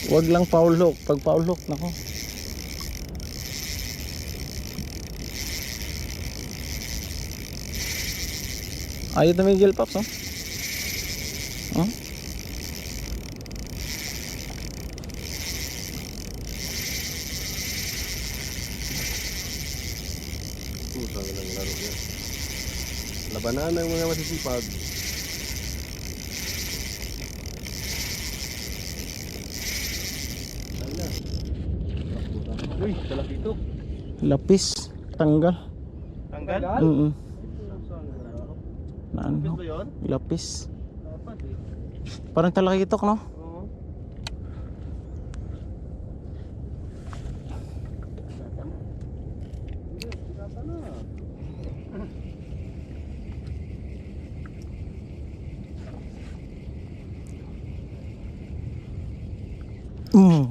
Wag lang foul hook. Pag foul hook, nako. Ayaw tumigil, Pops, oh. Oh? Pusang ng laro niya. Labanan ng mga masisipag. Sana. Uy, talakitok. Lapis. Tanggal. Tanggal? Na ano? Lapis ba yun? Lapis. Dapat eh. Parang talakitok, no? Oo.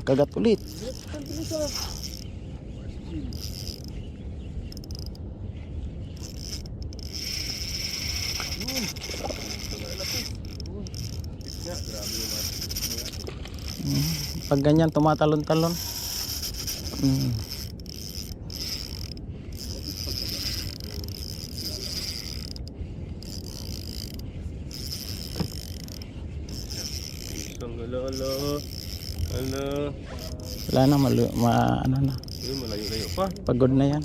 Kagat ulit. Pag ganyan tumatalon-talon. Isang alo. Wala na, ano na. Uy, malayo-layo pa. Pagod na yan.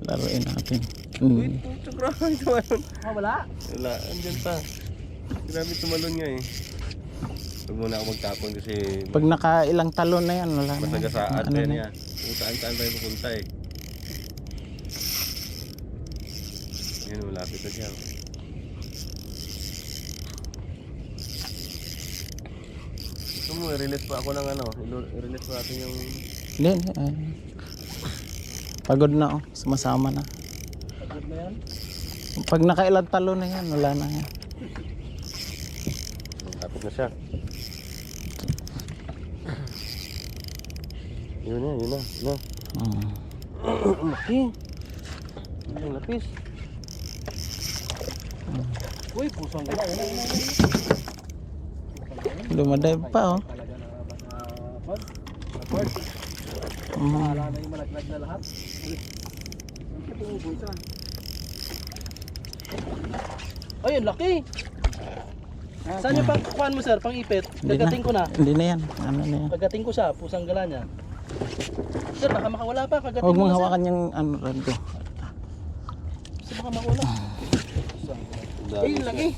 Laruin natin. Uy, puto grabe tumalon. Wala. Wala, andyan pa. Grabe tumalon nga eh. Huwag muna ako magtapon kasi Pag nakailang talon na yan, wala na. masagasaan Ano pa yan na. niya. Kung saan-saan tayo pupunta eh. Yan, malapit na siya. Gusto mo, i-release pa ako ng ano. I-release pa natin yung... Hindi, pagod na, oh. Sumasama na. Pagod na yan. Pag nakailang talon na yan, wala na yan. Malapit na siya. Yun na. Laki. Ang lapis. Uy, pusang gala. Dumadive pa, oh. Talaga na pag Mahala na yung malaglag na lahat. Ay, ang laki. Saan yung pangkuhan mo, sir? Pang-ipit? Kagating ko na. Hindi na yan. Ano na yan. Kagating ko siya, pusang gala niya. Sir, baka makawala pa. Kagating Huwag mo mong na, sir. hawakan yung ano, rado. Sir, baka makawala. Ay, laki.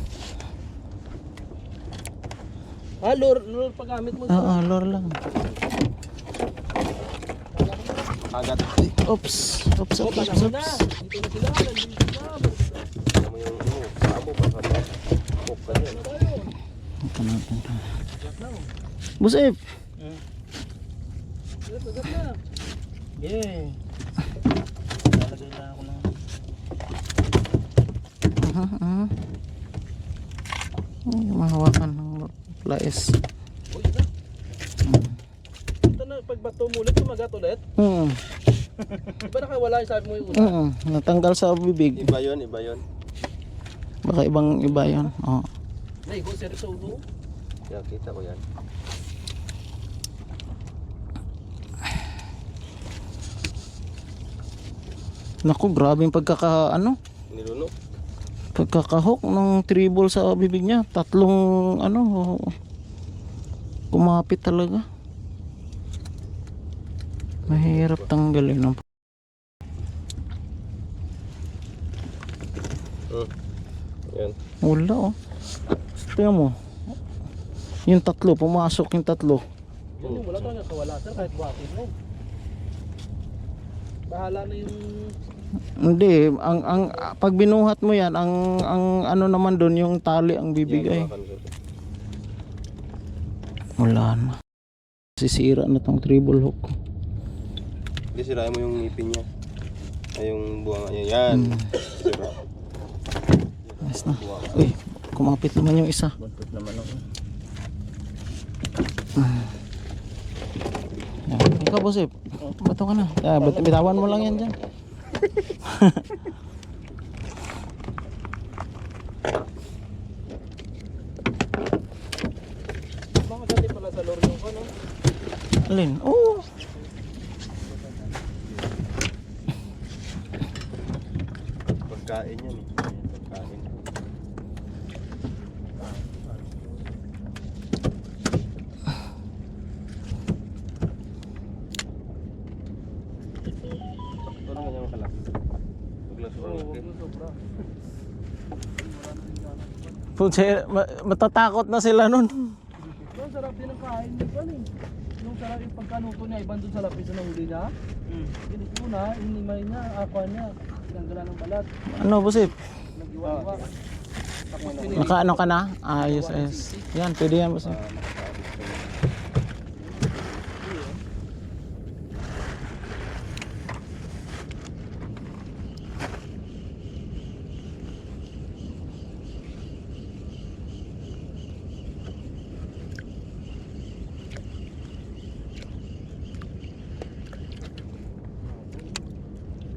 Lure paggamit mo, sir. Oo, lure lang. Agat. Oops. Oops. Oh, panahon na. Dito na sila. Nandito na. Alam mo yung ano, sabo pa sa buk ka dyan. Ito natin ito. Busip! Sir, bagat na. Yeah. Lalagay na ako ng... Ay, mahawakan ng lais. Uy, na. Ito na, pag bato mo ulit, tumagat ulit. Diba nakawala yung sabi mo yung una? Natanggal sa bibig. Iba yun. Baka ibang iba yan. Oo. Naigo, sir, sa ulo. Kaya kita ko yan. Naku, grabe yung Nilunok. pagkakahok ng tribal sa bibig niya. Tatlong kumapit talaga. Mahirap tanggalin. Yan. Wala, oh. Tingnan mo. Yung tatlo, pumasok yung tatlo. Yan yung wala talaga kawala, sir, kahit buhatin mo. Bahala na yung... Hindi, ang pag binuhat mo yan, ang ano naman doon, yung tali ang bibigay. Wala na. Sisira na tong treble hook. Hindi, sirain mo yung ngipin niya. Ay, yung buwanga niya. Yan. Sira. Yes na. Uy, kumapit naman yung isa. Buntot naman ako. Yan. Ikaw, Bosip. Bato ka na. Bitawan mo lang yan dyan. Alin? Oo. Pagkain yan eh. Pagkain. Ito lang ganyan kalaki. Huwag lang sobrang laki. Putse, matatakot na sila nun. Ang sarap din ang kain niya pa eh. Yung sarap yung pagkanuto niya, ibang dun sa lapis na nahuli niya. Ginit mo na, inimay niya, aqua niya. Tinanggalan ng balat, Ano, busip? nag-iwa-iwa. Tapos Nakaano ka na? Ayos, ayos. Yan, pwede yan, busip.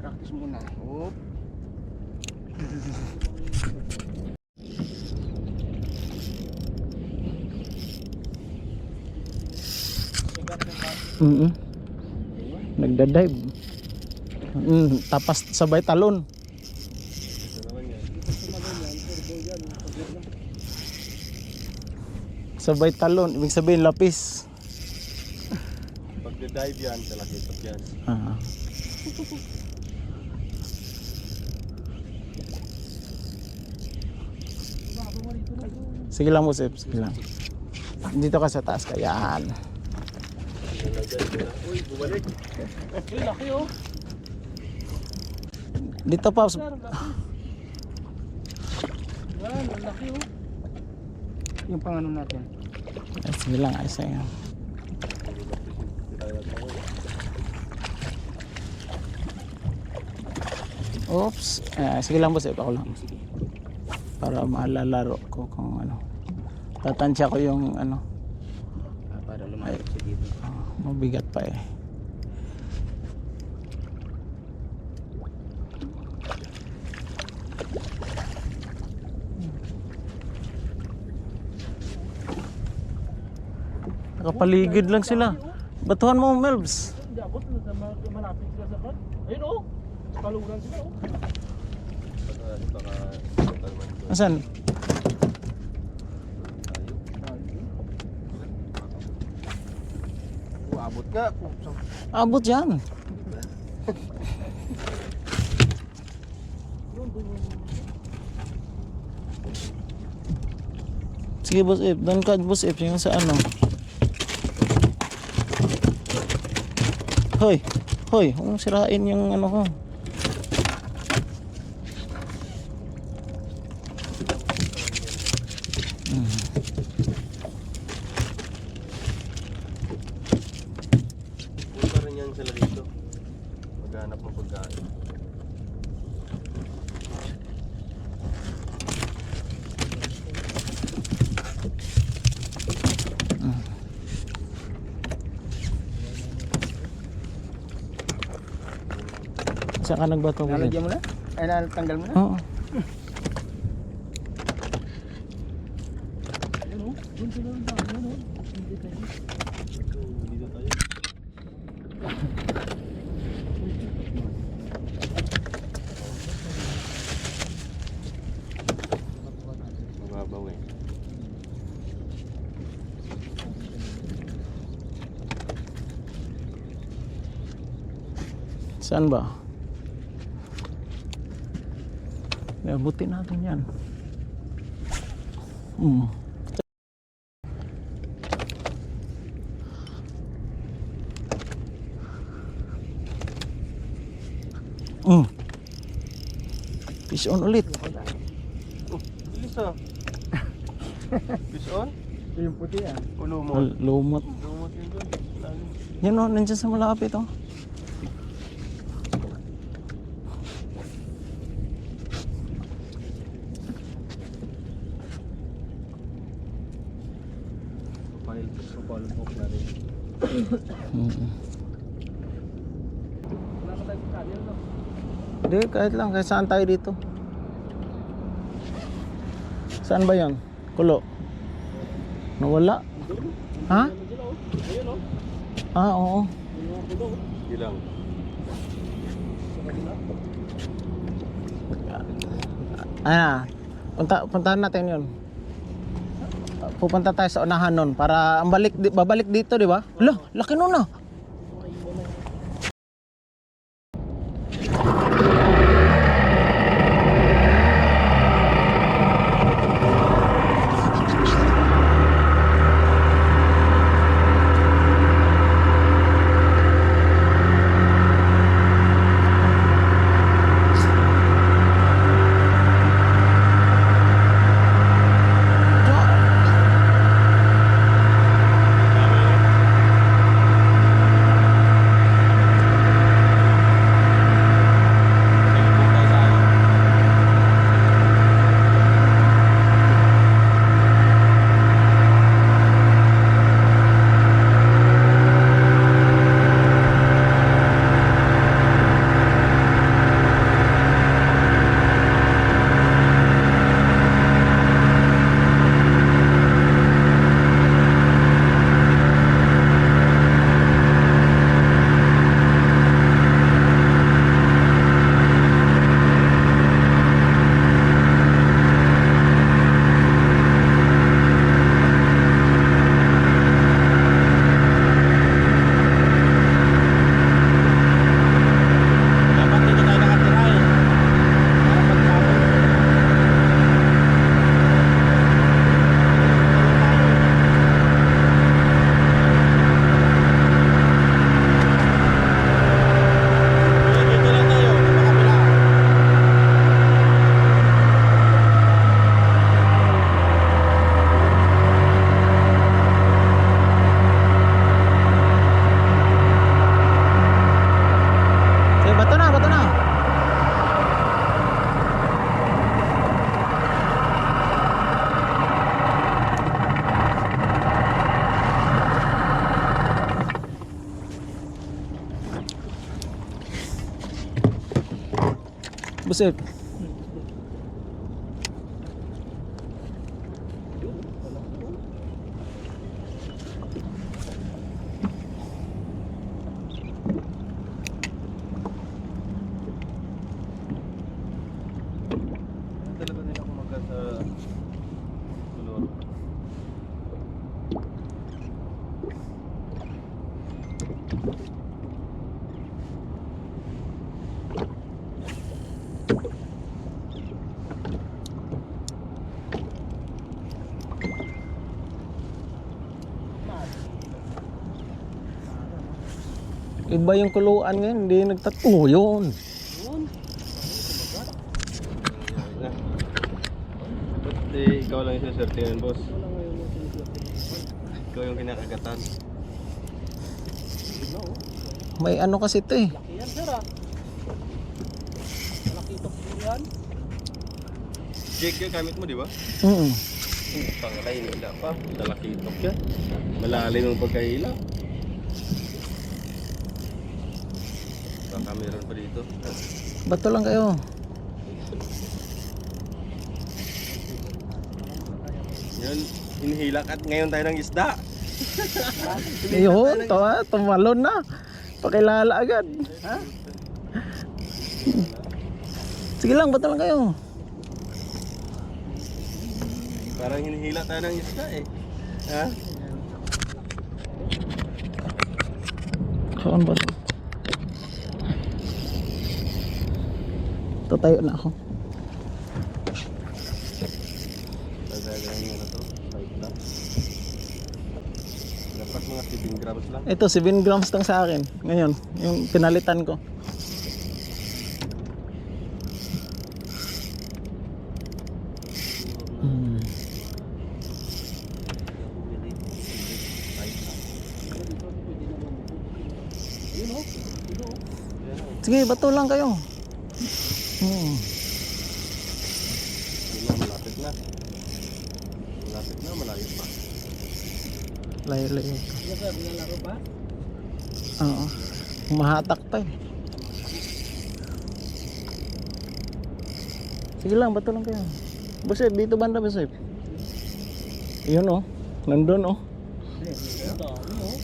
practice muna. Oh. Nagda-dive. Tapas sabay talon. Ito naman yan. Sabay talon, ibig sabihin lapis. Pag dive yan, talaki pag yan. Ah. Sige lang, busip. Sige lang. Dito ka sa taas, kayaan. Uy, bumalik. Uy, laki oh. Dito pa. Sir, ang laki. Yan, ang laki oh. Yung pangano natin. Sige lang, ayos na yan. Oops. Sige lang, busip. Ako lang. Para malalaro ko kung ano. Tatansya ko yung ano. Para lumayas siya dito. Mabigat pa eh. Nakapaligid lang sila. Batuhan mo, Melbs. Hindi abot na malapit sila sa kan. Ayun oh. Kaluran sila oh. Asan? Abot ka. Abot yan. Sige, boss F. Doon ka, boss F. Yung sa ano. Hoy. Hoy. Huwag sirain yung ano ko. Punta rin yan sila dito. Maghanap ng pagkain. Saan ka nagbato, boss F? Nalagyan mo na? Ay, natanggal mo na? Oo. Ayun oh. Doon sila ang dami oh. Hindi tayo. Dito tayo. Mababaw eh. Saan ba? Abutin natin yan. Fish on ulit. Oh, bilis ah. Fish on? Yung puti ah. Ulumot. Lumot. Ulumot yun doon. Lalim. Yan o, nandiyan sa malapit o. Papalupok na rin. Wala ka tayo sa kanil no? Hindi, kahit lang. Kahit saan tayo dito. Saan ba yon? Kulo? Nawala? Ha? Ayun oh. Ah, oo. Yung mga pulo. Hindi lang. Puntahan natin yun. Pupunta tayo sa unahan nun para ang babalik dito, di ba? Hala, laki nun ah. Bato na. Buset. Talaga nila kumagat sa tulor. Iba yung kuluan ngayon, hindi nagtatuyo yun. Ba't ikaw lang yung saswertihan, boss? Wala ngayon yung siniswerte. Ikaw yung kinakagatan. Yun na oh. May ano kasi ito eh. Laki yan sir ah. Malaki ito po yan. Jig yung gamit mo, di ba? Pangalay, hila pa. Dalakitok yan. Malalim ang pagkahila. Baka meron pa dito. Bato lang kayo. Yan, hinihilak at ngayon tayo ng isda. Ayun, tumalon na. Pakilala agad. Ha? Sige lang, bato lang kayo. Parang hinihila tayo ng isda eh. Ha? Saan ba ito? Tatayo na ako. Pagdagahin mo na to. 5 lang. Dapat mga 7 grams lang. Ito, 7 grams lang sa akin. Ngayon, yung pinalitan ko. Yun oh. Yun oh. Sige, bato lang kayo. Malapit na. Malapit na, malayo pa. Layo-layo. Yan sir, nilalaro pa? Oo. Mahatak pa eh. Sige lang, bato lang kayo. Basip, dito banda Basip. Yun oh. Nandun oh. Ito, ano oh.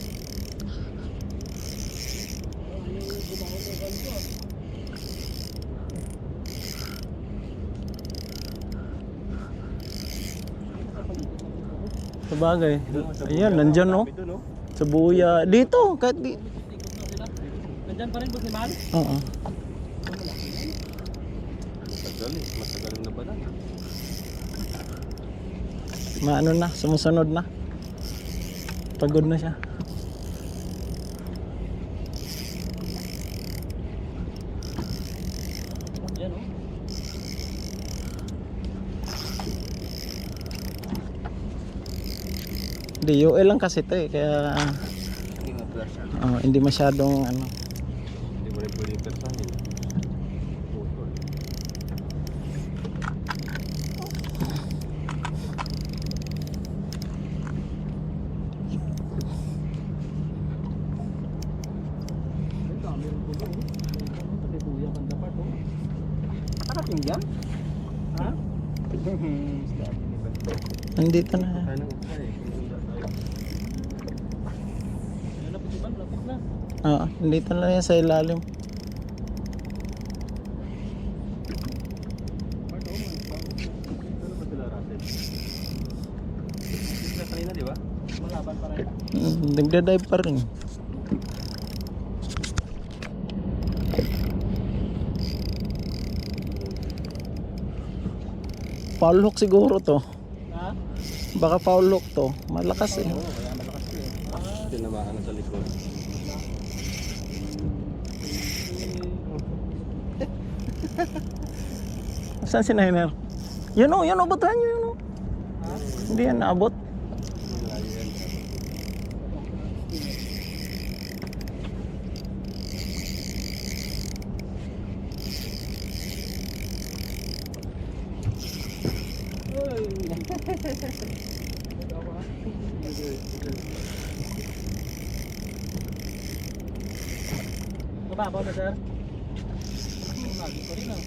Sabagay. Ayan, nandyan no. Ito no? Sa buya. Dito, kahit di. Ikot na sila. Nandyan pa rin boss ni Mahal? Oo. Matagal na ba na? Maano na, sumusunod na. Pagod na siya. Yan oh. Hindi, UL lang kasi ito eh. Kaya Hindi mo flash yan. hindi masyadong ano. Hindi mo rin pwede persahin. Putol. Ang dami rin po oh. Tabi buya kan dapat oh. Nakating dyan? Ha? Nandito na. Tayo nang tayo. Yan na po si Mahal, lapit na. Oo, nandito na yan sa ilalim. Ano ba sila Russell? Sila kanina di ba? Malaban pa rin. Nagda-dive pa rin. Foul hook siguro to. Ha? Baka foul hook to. Malakas eh. Oo, kaya malakas ko eh. Tinamaan na sa likod. Saan si Niner? Yun o, butahan nyo yun o. Hindi yan naabot. Malayo yan. Mababaw na sir. Lagi ko rin ah.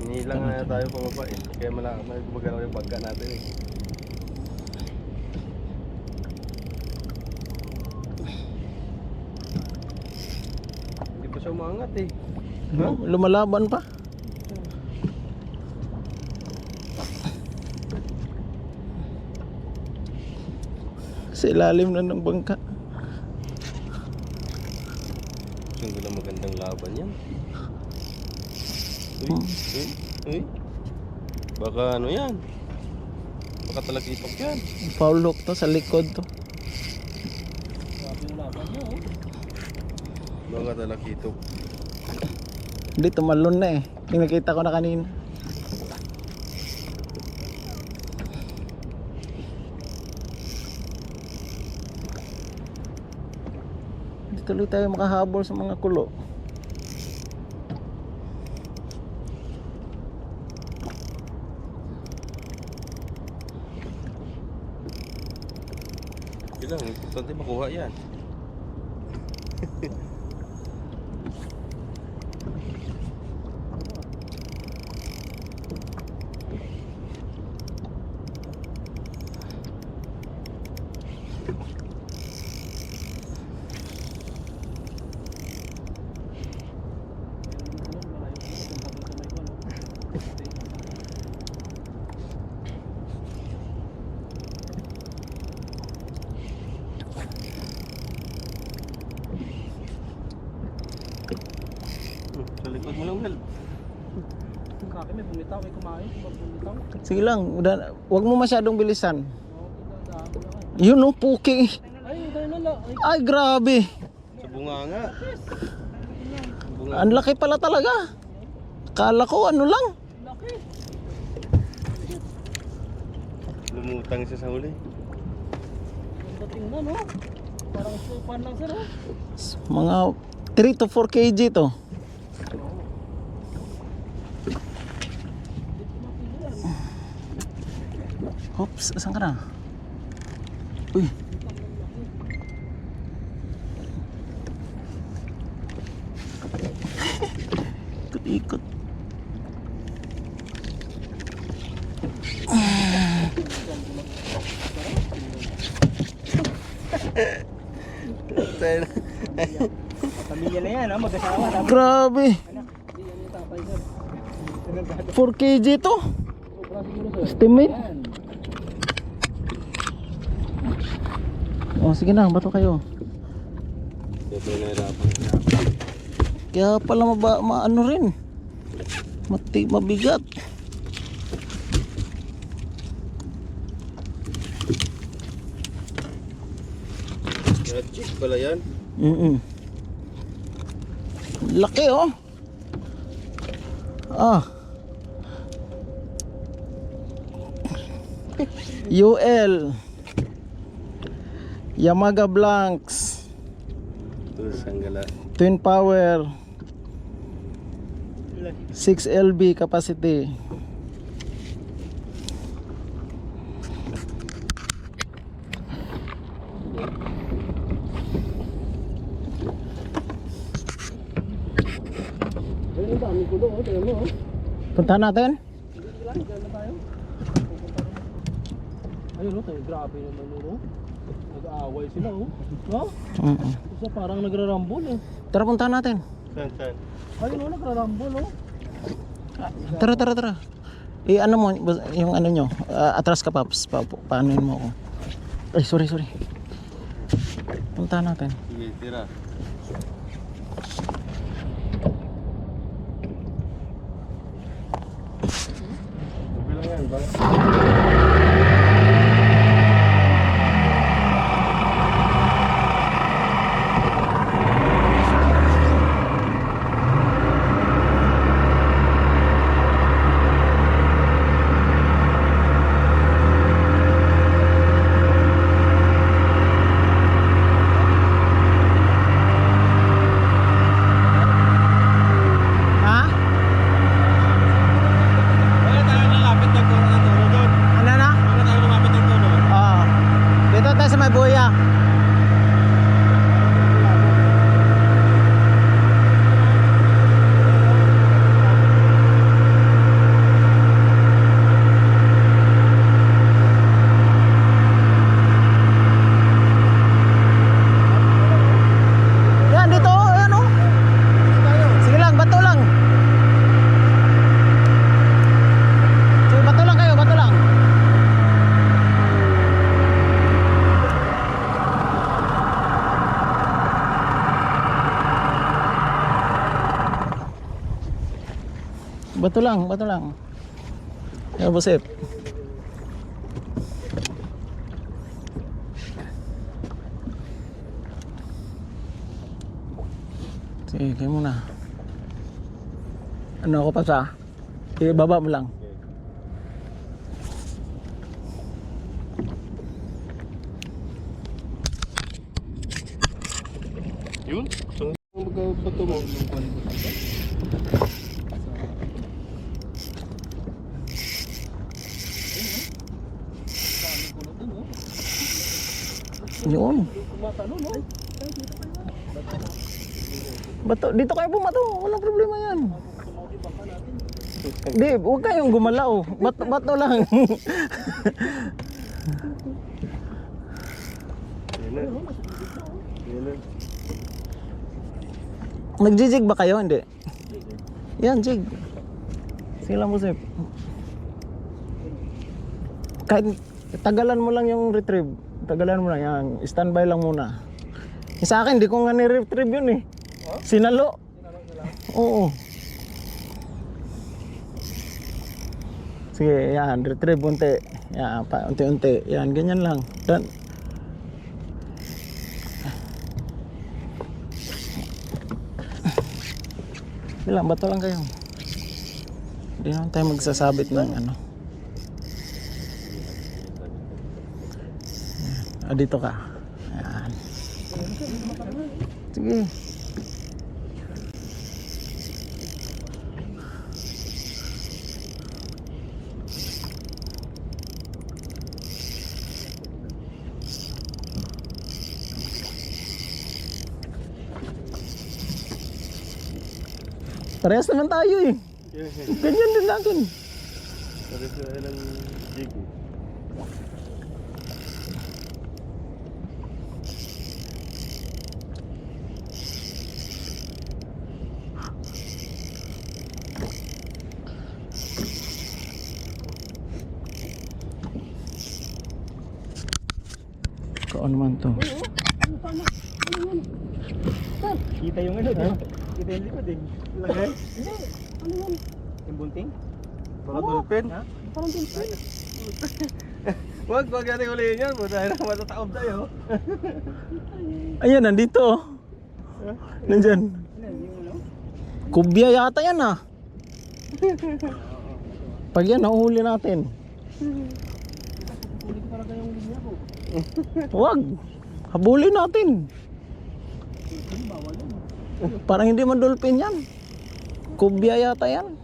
Nilang na tayo pababa eh. Kaya may gumagalaw yung bangka natin eh. Hindi pa siya umangat eh. Lumalaban pa. Sa ilalim na ng bangka. Siyang gula magandang laban yan. Uy, uy. Baka ano yan? Baka talagitok yan. Foul hook to sa likod to. Grabe yung laban niya oh. Baka talagitok. Hindi, tumalon na eh. Yung nakita ko na kanina. Hindi tuloy tayo makahabol sa mga kulo. Bilang, importante makuha yan. Sa likod mo lang, Mel. Kaki may bumitaw, may kumain. Pag bumitaw. Sige lang, huwag mo masyadong bilisan. Oo, tinandaan ko lang. Yun o, puking. Ay, tayo na lang. Ay, Ay, grabe. Sa bunga nga. Bunga. Ang laki pala talaga. Kala ko ano lang. laki. Lumutang siya sa huli. Ang dating na no. Parang supan lang sir oh. Mga 3 to 4 kg to. Oops, saan ka na? Uy. Ikot-ikot. Pamilya na yan, ha? Mag-asawa. Grabe. Hindi yan yung tapay sir. 4 kg to. Sobra siguro sir. Estimate. Yan. Oh, sige na, bato kayo. Siyempre nahirapan. Kaya pala maano rin. Mabigat. Red chick pala yan. Laki oh. Ah. UL Yamaga Blanks Ito sanggala. Twin Power 6 LB capacity. Ayun, ang dami ko doon. Tingnan mo. Puntahan natin. Sige lang, dyan na tayo. Ayun o, tayo grabe naman yun o. Nag-aaway sila o. No? Isa parang nagrarambol eh. Tara, puntahan natin. Saan? Ayun o, nagrarambol o. Tara. Ano mo yung ano nyo? Atras ka, Paps. Paano mo ako? Ay, sorry. Puntahan natin. Sige, tira. Okay lang yan, ba? Ha? Wala tayong lalapit ng tono doon. Ano na? Wala tayong lumapit ng tono. Oo. Dito tayo sa may buya. Yan, dito. Ayan o. Sige lang, bato lang. Sige, bato lang kayo, bato lang. Bato lang. Ya, Bosep. Sige, kayo muna. Ano ako pa sa? Ibaba mo lang. Yun? Saan magkapato mo? Dami ko na doon o. Yun. Tumatalo no? Bato, dito kayo bumato. Walang problema yan. Di, huwag kayong gumalaw. Bato lang. Yan na. Yan na. Nagjijig ba kayo? Hindi. Yan, jig. Sige lang, Bosep. Kahit tagalan mo lang yung retrieve. Tagalan mo lang yan. Standby lang muna. Sa akin, di ko nga ni-retrieve yun eh. Sinalo. Oo. Sige, yan. Retrieve unti. Yan, unti-unti. Yan, ganyan lang. Dan. Ilang bato lang kayo. Hindi naman tayo magsasabit ng ano. Yan. Dito ka. Yan. Sige. Parehas naman tayo eh. Ganyan din natin. Pares na ng jig. Kung naman to. Kita yung ano, ha? Kita yung likod eh. Lagay? Ano yan? Yung bunting? Parang dolphin? Ha? Parang dolphin. Wag natin ulihin yan. Puta na, matataob tayo. Ayan, nandito. Oh. Nandyan. Kubya yata yan ah. Pag yan, nahuhuli natin. Huli ko talaga yung linya ko. Wag. Habulin natin. Bawal yan. Parang hindi man dolphin yan. Kubya yata yan.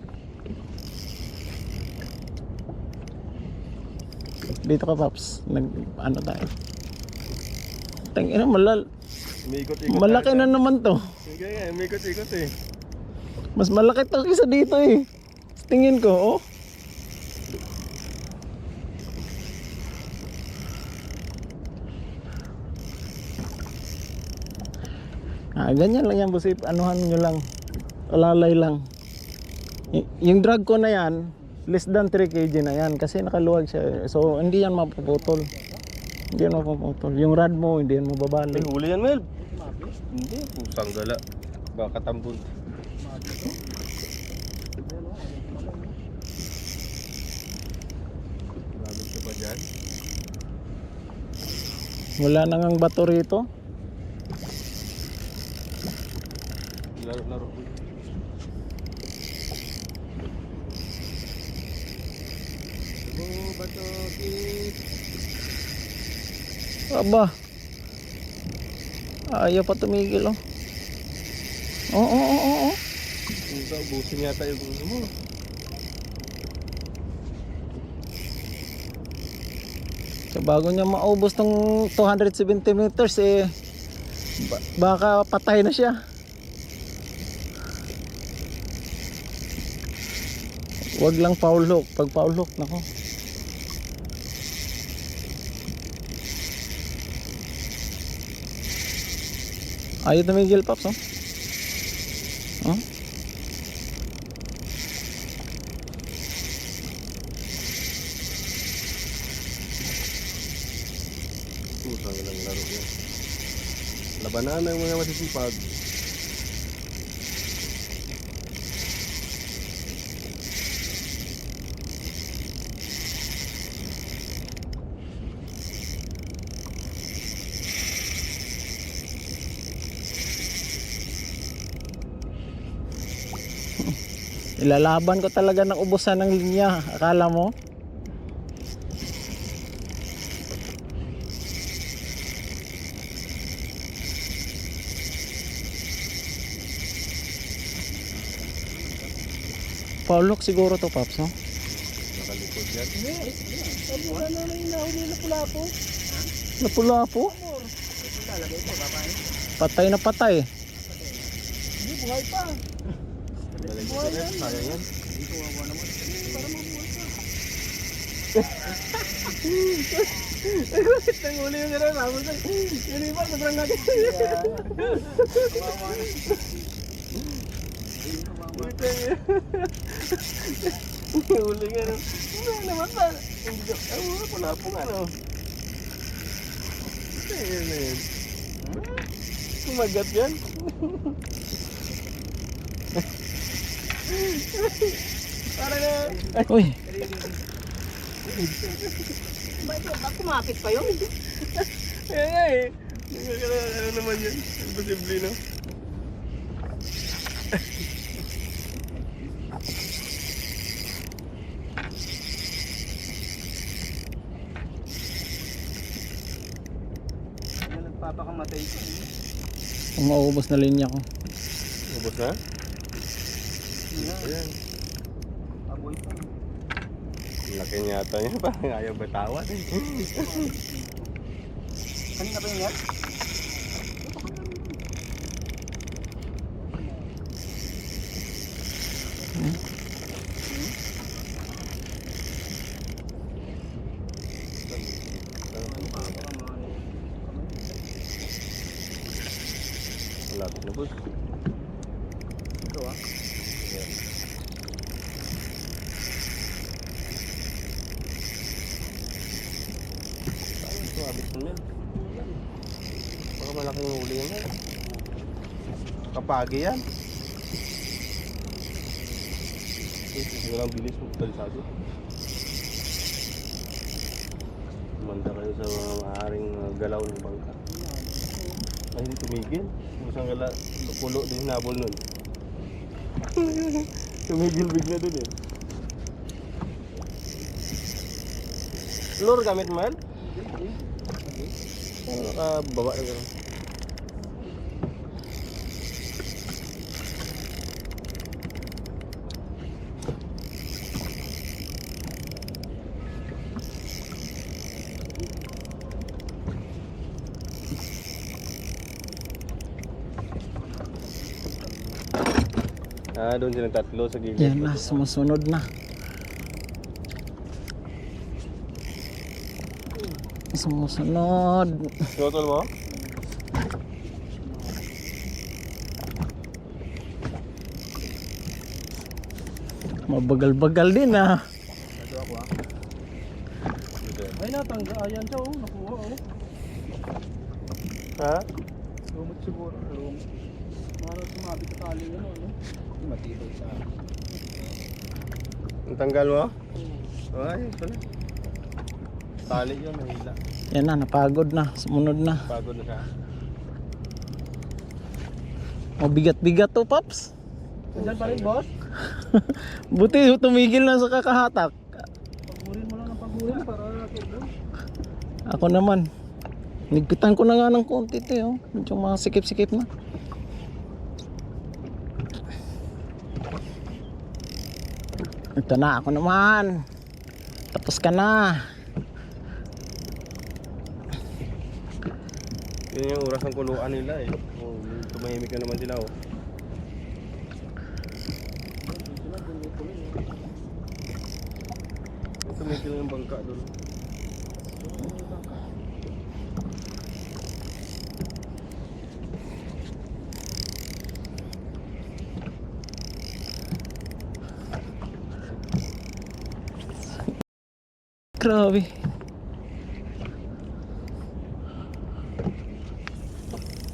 Dito ka, Paps. Ano tayo? Tangina, Umikot-ikot. malaki na naman to. Sige nga, umikot-ikot eh. Mas malaki to kaysa dito eh. Tingin ko, oh. Ganyan lang yan, busip. Anuhan nyo lang. Alalay lang. Yung drag ko na yan, less than 3 kg na yan. Kasi nakaluwag siya. So, hindi yan mapuputol. Hindi yan mapuputol. Yung rod mo, hindi yan mababalik. Ay, huli yan, Mel. Hindi. Pusang gala. Baka tambun. Lamig ka pa dyan. Wala na ngang bato rito. Laro-laro. Oh, bato, kit. Aba. Ayaw pa tumigil, oh. Oo. Ubusin yata yung gusto mo. So, bago niya maubos tong 270 meters, eh, baka patay na siya. Wag lang foul hook. Pag foul hook, nako. Ayaw tumigil, Paps, oh. Oh? Pusang lang laro yan. Labanan ng mga masisipag. Ilalaban ko talaga ng ubusan ng linya. Akala mo? Foul hook siguro to, Paps, no? Nakalikod yan. Wala na yung nahuli na pula-po. Napula po? Patay na patay. Hindi, buhay pa. Balik ko rin. Sayang yan. Ang uli yung gano'n. Yung iba, sobrang natin. Uli nga no. Ano naman ba? Wala pong ano. Ayun na yun. Kumagat yan. Para na. Uy, Bakit kumapit pa yun? Kaya nga eh. Ano naman yun? Imposible no? Nagpapakamatay ko. maubos na linya ko. Ubus na? Ayan. Aboy pa. Laki niya ata niya. Parang ayaw batawan eh. Kanina pa yun yan? Malapit na boss. Ito ah. Ayan. Ito, abis na yan. Baka malaking huli yan. Kapagi yan. Ito lang bilis mo kalisado. Manda kayo sa mga maaaring galaw ng bangka. Ay, hindi tumigil. Musang gala, pulo din hinabol nun. Tumigil bigla dun eh. Lure gamit mo yan? Nakababa na gano'n. Doon silang tatlo sa gilid. Yan na, sumusunod na. Sumusunod. Pinutol mo? Mabagal-bagal din ah. Ito ako ah. Ay natangga, ayan siya oh, nakuha oh. Ha? Lumot siguro, lumot. Parang sumabit sa tali yun oh. Matibay sa Ang tanggal mo? Ay, ito na. Tali yun, nahila. Yan na, napagod na. Sumunod na. Pagod na siya. Mabigat-bigat to, Paps. Andyan pa rin boss? Buti tumigil na sa kakahatak. Pagburin mo lang ng pagburin para natulog. Ako naman. Nigpitan ko na nga ng konti ito oh. Medyo mga sikip-sikip na. Ito na, ako naman. Tapos ka na. Yun yung oras ng kuluan nila eh. Oh, tumahimik na naman sila oh. Tumigil yung bangka doon. Grabe.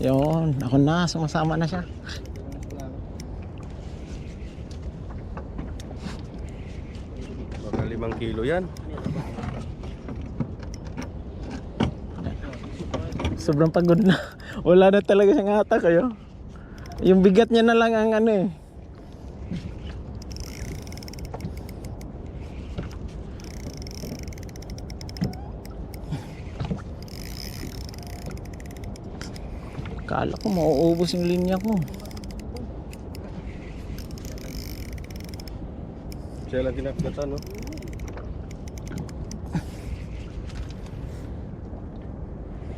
Yun, ako na, sumasama na siya. Baka 5 kilo yan. Sobrang pagod na. Wala na talaga siyang hatak kayo. Yung bigat niya na lang ang ano eh. Kala ko mauubos yung linya ko. Siya lang kinakagatan no?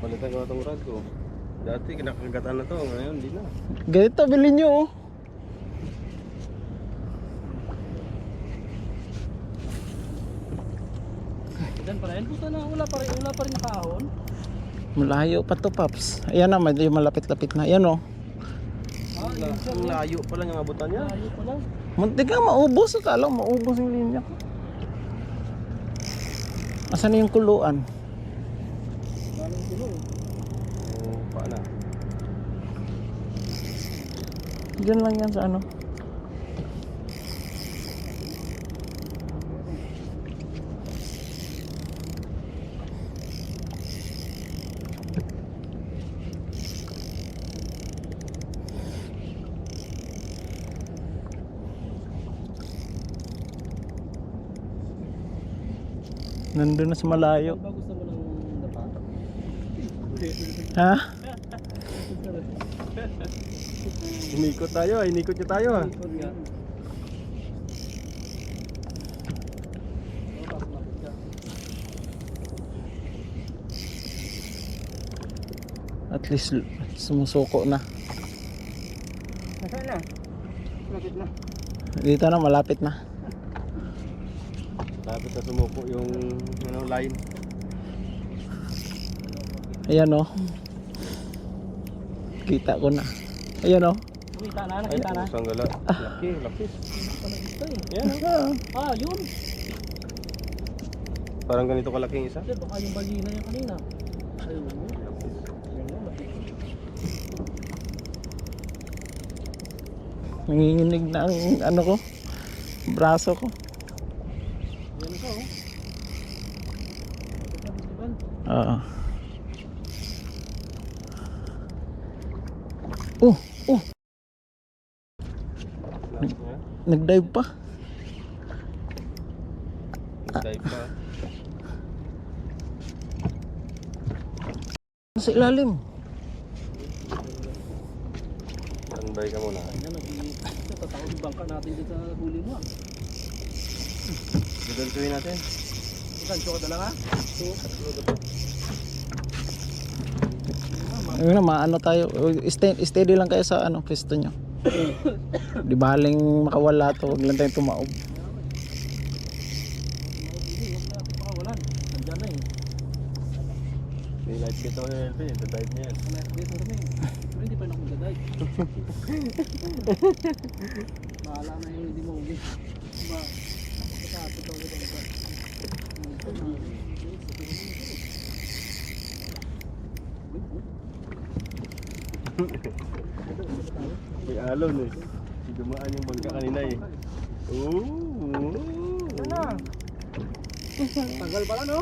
Palitan ko na itong rad ko. Dati kinakagatan na to, ngayon hindi na. Ganito, bilhin nyo oh. Andyan pa rin, puta na, wala pa rin nakahon. Malayo pa to, Paps. Ayan na, medyo malapit-lapit na. Ayan oh. Ang layo pala yung abutan niya. Layo pa lang. Muntik nga maubos. Akala ko maubos yung linya ko. Asan na yung kuluan? Galing dulo eh. Oh, paana? Diyan lang yan sa ano. Nandun na sa malayo. Ba gusto mo ng dapa? Ha? Inikot tayo, inikot niyo tayo ah. Ikot nga. At least sumusuko na. Nasaan na? Malapit na. Dito na, malapit na. Tapos na sumuko yung ano, line. Ayan oh. Kita ko na. Ayan oh. Nakita na, Ay, nakita na. isang gala. Laki, laki. Pala dito eh. Yan Ah, Yun. parang ganito kalaki yung isa. Kasi baka yung balina yung kanina. Ayun. Ayun, laki. Nanginginig na ang ano ko, braso ko. Yan ito, oh. Ito, festival. Oo. Oh, oh, Last niya. nag-dive pa. Nag-dive pa. Sa ilalim. Standby ka muna. Yan, tatawag yung bangka natin dito sa huli mo, ah. Digantuin natin. Gancho ka talaga? Ayun na, maano tayo. Steady lang kayo sa ano, pwesto nyo. Di baling makawala to, wag lang tayong tumaob. Huwag na natin pakawalan. Nandiyan na eh. May light kit ako yung LP. Ito-dive niya yan. Wala dito kami. Pero hindi pa rin ako magdadive. Bahala na yung hindi mo uli. Diba? Kasapit ako dito. May alon eh. Dumaan yung bangka kanina eh. Ooh. Ano? Tanggal pala, no?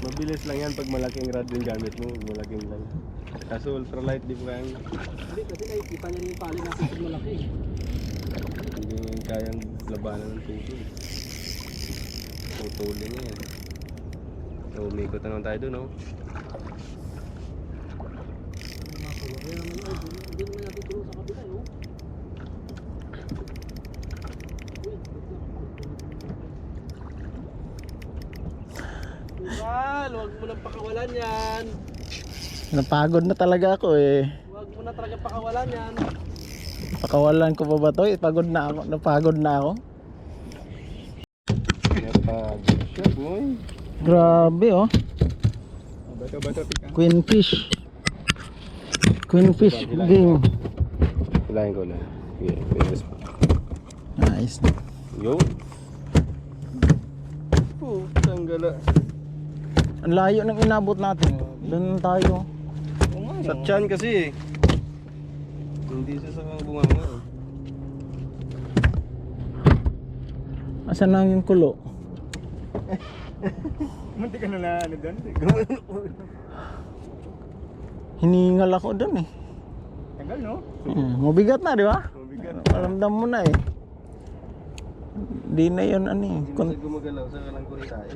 Mabilis lang yan pag malaking rod yung gamit mo. Malaking lang. Kaso ultralight di ko kayang Hindi, kasi nakikita niya yung pali natin pag malaki. hindi kayang labanan ng tuto. Tutulin niya yan. So umikot na naman tayo dun, no? Hindi naman natin tulong sa kabila, no? Tugal, huwag mo nang pakawalan yan. Napagod na talaga ako eh. Huwag mo na talaga pakawalan yan. Pakawalan ko pa ba to? Pagod na ako. Napagod na ako. Napagod siya, boy. Grabe oh. Bata-bata pika. Queenfish. Queenfish game. Hilahin ko lang. Yeah, bilis pa. Nice. Yo. Putang gala. Ang layo ng inabot natin. Doon tayo. Sa tiyan kasi eh. Hindi siya sa bunganga eh. Asan na yung kulo? Munti ka na ano doon? Hiningal ako doon eh. Tagal no? Mabigat na, di ba? Mabigat. Alamdam mo na eh. Di na yun ano eh. Hindi siya gumagalaw sa kalang kurin tayo.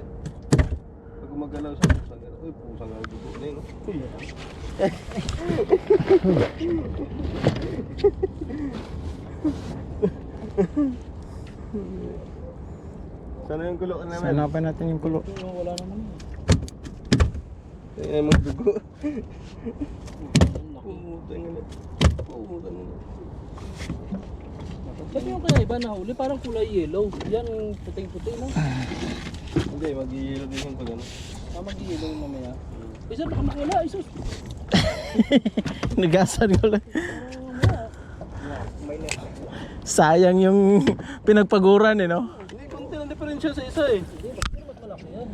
Pag gumagalaw siya, pusang galaw. Uy, pusang galaw dito na yun. Sana yung kulo ka naman? Hanapin natin yung kulo. Wala naman. Ay, magdugo. Pumutang na. Pumutang na. Sabi yung kaya iba na huli, parang kulay yellow. Yan, puting-puti no? Hindi, mag-iilog din yung pag ano. Mag-yellow mamaya. Isa baka makawala, isus. Nagasan ko lang. Sayang yung pinagpaguran eh no? Hindi, konti ng diferensya sa isa eh. Hindi, bakit mas malaki yan?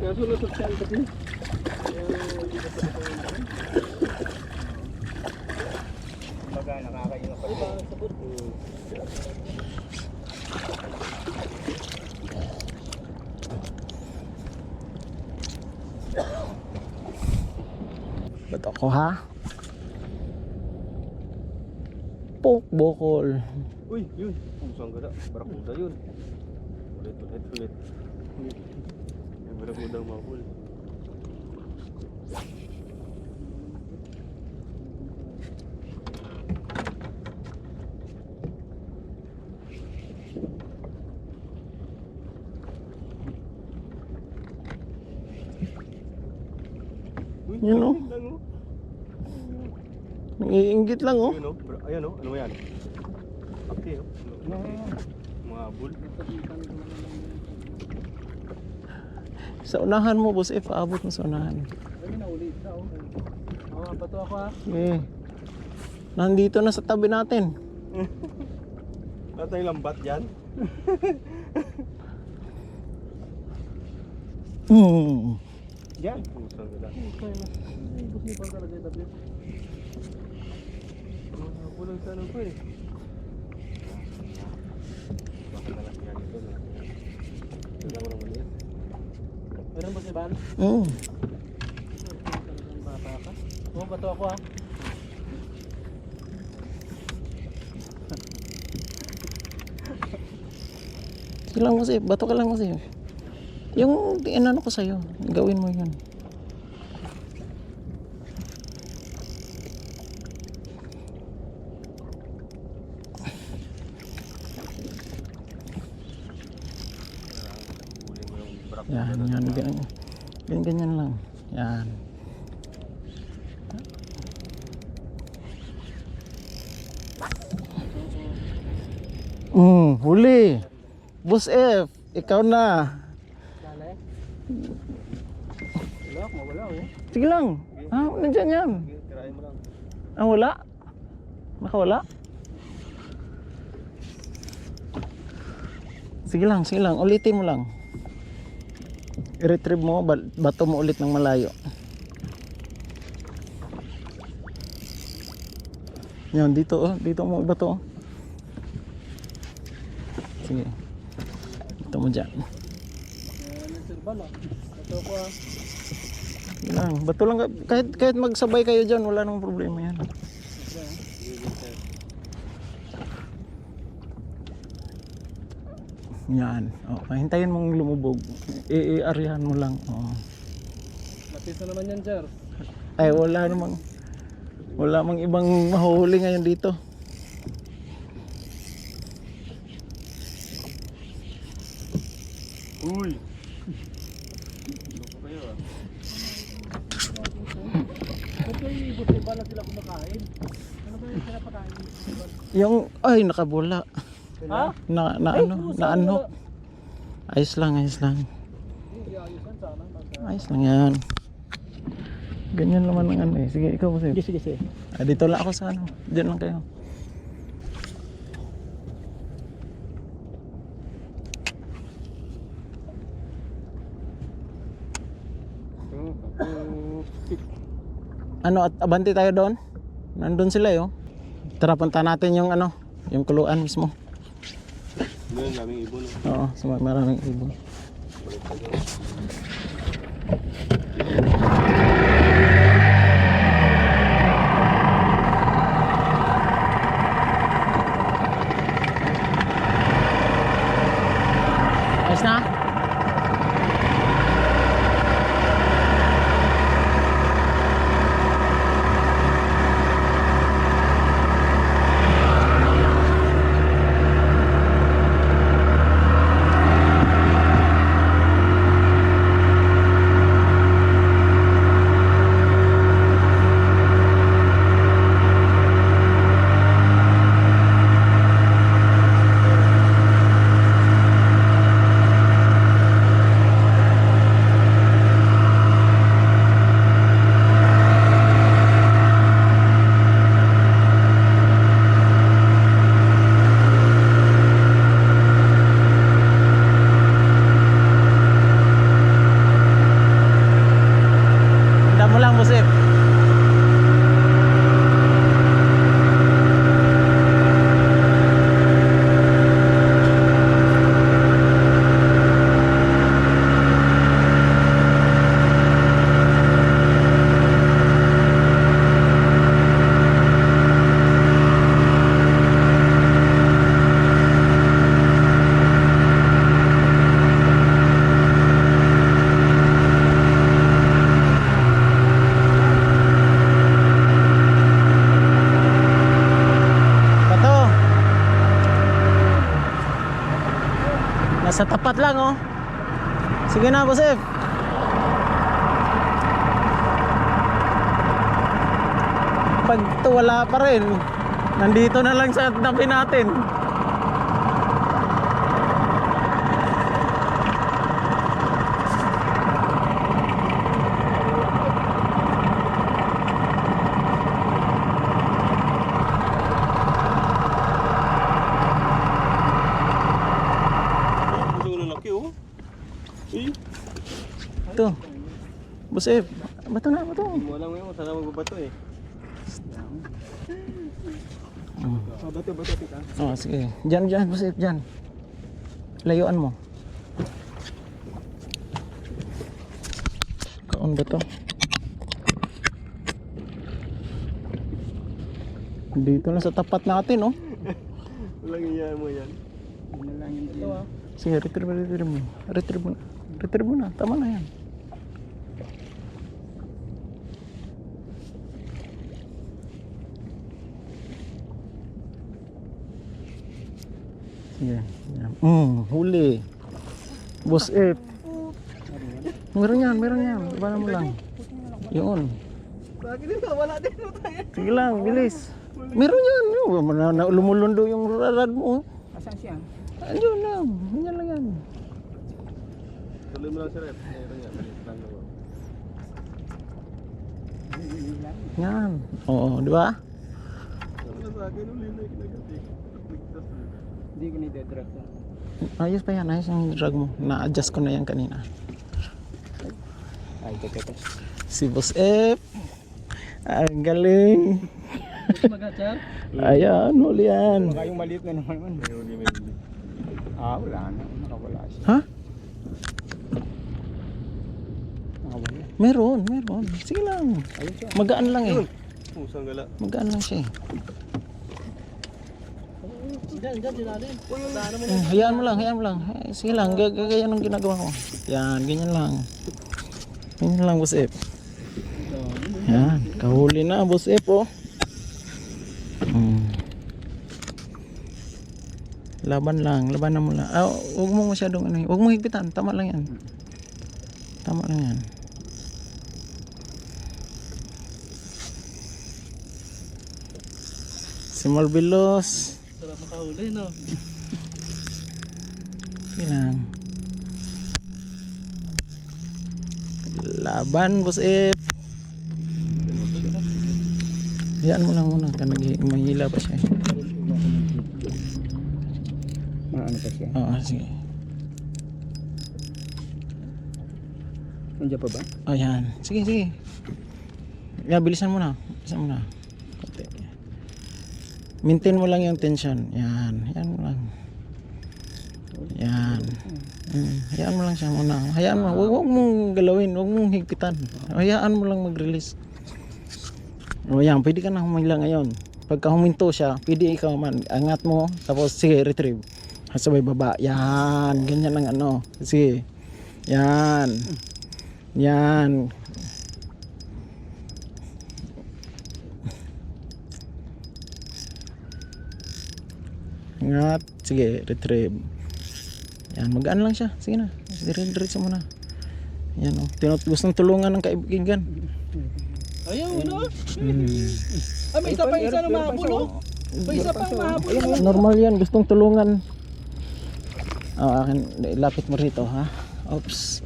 Kaso nasa tiyan kasi. Baga, nakakaingat pa. Ay, parang sabot. Ba't ako ha? Pork bokol. Uy, yun. Pusang gada. Barakuda yun. Ulit. Yung barakuda ang mahul. Uy, Yun, oh. lang, oh. Nangiinggit lang oh. Yun, oh. Ayan oh, ano yan? Okay oh. Mga bull. Sa unahan mo boss, paabot mo sa unahan. Ay, nauli isa oh. Bato ako ha. Eh. Nandito na sa tabi natin. Ito yung lambat yan. Mm. Yan. Pusang gada. Sipag talaga yung tabi. Pulang sa ano ko eh. Baka malaki yan ito. Tignan mo naman yan. Meron ba si Van? Oo. Talagang bata ka. Oo, bato ako ha. Sige lang kasi, bato ka lang kasi. Yung inano ko sa'yo, gawin mo yun. Huli mo yung brak. Yan, yan, ganyan. Ganyan lang. Yan. Huli. Boss F, ikaw na. Dali. Wala, mawala oh. Sige lang. Ah, nandyan yan. Sige, tirahin mo lang. Ah, wala? Nakawala? Sige lang. Ulitin mo lang. I-retrieve mo, bato mo ulit ng malayo. Yan, dito oh. Dito mo bato oh. Sige. Ito mo dyan. Yung sirbal ah. Bato ako ha. Sige lang. Bato lang. Kahit magsabay kayo dyan, wala namang problema yan. Yan. Oh, hintayin mong lumubog. I-arihan mo lang. Oh. Lapis na naman yan, sir. Ay, wala mang ibang mahuhuli ngayon dito. Uy! Loko kayo ah. Ba't kayo ibot-iba lang sila kumakain? Ano ba yung pinapakain? Ay, nakabula. Ha? Na-unhook. Ayos lang. Ayusan sana. Ayos lang yan. Ganyan naman ang ano eh. Sige, ikaw kasi. Sige. Ah, dito lang ako sa ano. Diyan lang kayo. Ano, at abante tayo doon? Nandun sila eh, oh. Tara, punta natin yung ano, yung kuluan mismo. Doon, daming ibon. Oo, maraming ibon. Balik ka doon. Ayos na? Nasa tapat lang oh. Sige na, Boss F. Pag wala pa rin, nandito na lang sa tabi natin. Ito yung lalaki oh. Eh, Ito. Boss F, bato na, bato. Hindi mo alam ngayon kung saan magbabato eh. Bato kita. Oh, sige. Diyan, Boss F, diyan. Layuan mo. Kaon ba to? Dito na sa tapat natin, oh. Walang iya mo yan. Ito ah. Sige, retrieve mo. Retrieve mo na. Tama na yan. Sige. Yan. Huli. Boss F. Meron yan. Ibanan mo lang. Yun. Lagi din ba? Wala din mo tayo. Sige lang, bilis. Meron yan. Lumulundo yung rad mo. Asan siya? Ayun lang. Yan lang yan. Tuloy mo lang si Rep. Meron yan. Malit lang ako. Yan. Oo, di ba? Wala sa akin, uli na kinagatik. Hindi ko ni-dedrag na. Ayos pa yan. Ayos yung drag mo. Na-adjust ko na yan kanina. Ay, ito. Si Boss F. Ang galing. Gusto mag-hatchar? Ayan, huli yan. Baka yung maliit na naman. May uli. Wala na. Nakawala siya. Ha? Nakawala. Meron. Sige lang. Ayun siya. Magaan lang eh. Pusang gala. Magaan lang siya eh. Diyan, sinalim. Daan mo Hayaan mo lang. Sige lang, gagaya ng ginagawa ko. Yan, ganyan lang. Ganyan lang, Boss F. Yan, kahuli na, Boss F, oh. Laban na mo lang. Huwag mo masyadong ano, huwag mo higpitan, tama lang yan. Si Marvelos. sarap makahuli, no? Sige lang. Laban, Boss F. Hayaan mo lang muna, mahila pa siya. Maano pa siya? Oo, sige. Nandiyan pa ba? Oh, yan. Sige. Yan, bilisan mo na. Konti. Maintain mo lang yung tension. Yan mo lang. Yan. Hayaan mo lang siya muna. Hayaan mo. Huwag mong galawin. Huwag mong higpitan. Hayaan mo lang mag-release. O yan, pwede ka na humila ngayon. Pagka huminto siya, pwede ikaw man. Angat mo. Tapos sige, retrieve. Sabay baba. Yan. Ganyan lang ano. Sige. Yan. Angat. Sige, retrieve. Yan, magaan lang siya. Sige na. Diretso mo na. Yan o. Gustong tulungan ng kaibigan. Ayun, ano? May isa pa na mahabol, no? May isa pang mahabol. Normal yan. Gustong tulungan. Akin. Lapit mo rito, ha? Oops.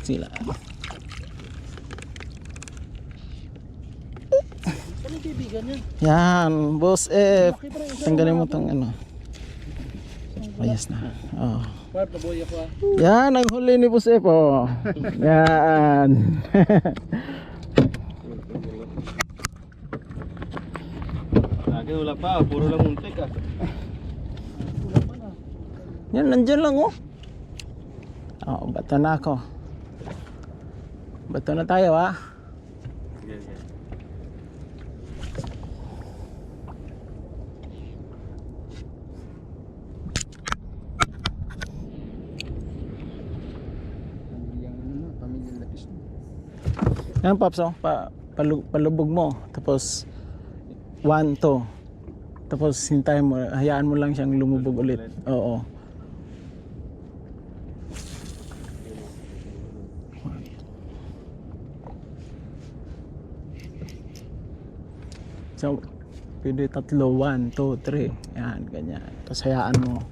Sila. Ano yung kaibigan niya? Yan. Boss F. Tanggalin mo tong ano. Ayos na. Oh. Part na boy ako ah. Yan. Ang huli ni Boss F. Oh. Yan. Lagi wala pa, puro lang muntik ah. Yan, nandyan lang oh. Oh, bato na ako. Bato na tayo ha. Sige. Yan Paps oh. Palubog mo. Tapos 1, 2. Tapos hintayin mo. Hayaan mo lang siyang lumubog ulit. Oo. So, pwede 3, 1, 2, 3. Yan, ganyan. Tapos hayaan mo.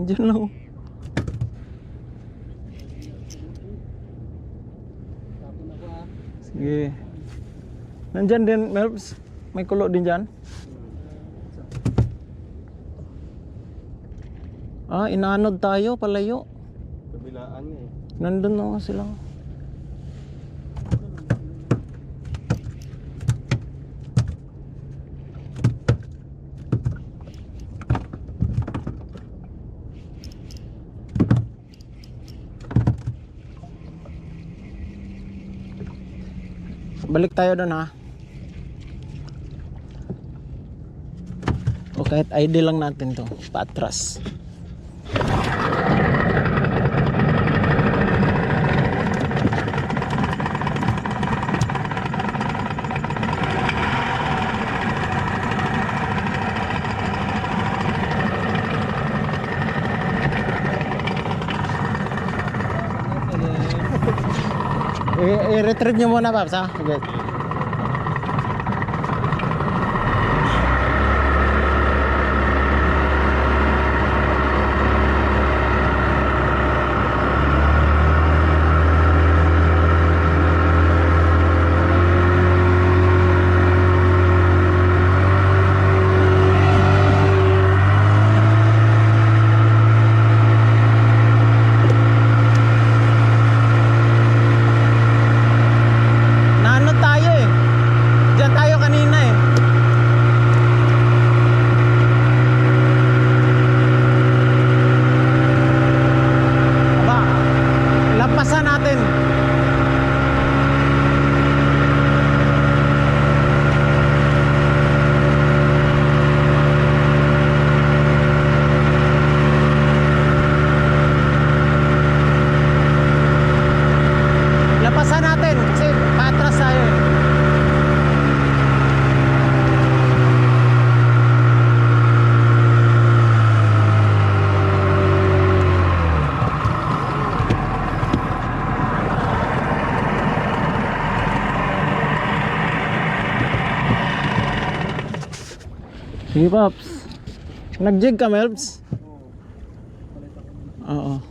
Diyan lang. Tapon ako ah. Sige. Nandyan din, Melbs. May kulo din dyan. Ah, inanod tayo, palayo. Kabilaan niya eh. Nandun na sila. Balik tayo doon ha. O kahit ID lang natin to, patras. I-retrieve nyo muna, Paps, ha? Okay. Naano tayo eh. Diyan tayo kanina eh. Aba, lampasan natin. Lampasan natin kasi patras tayo eh. Sige, Paps. Nag-jig ka, Melbs? Oo.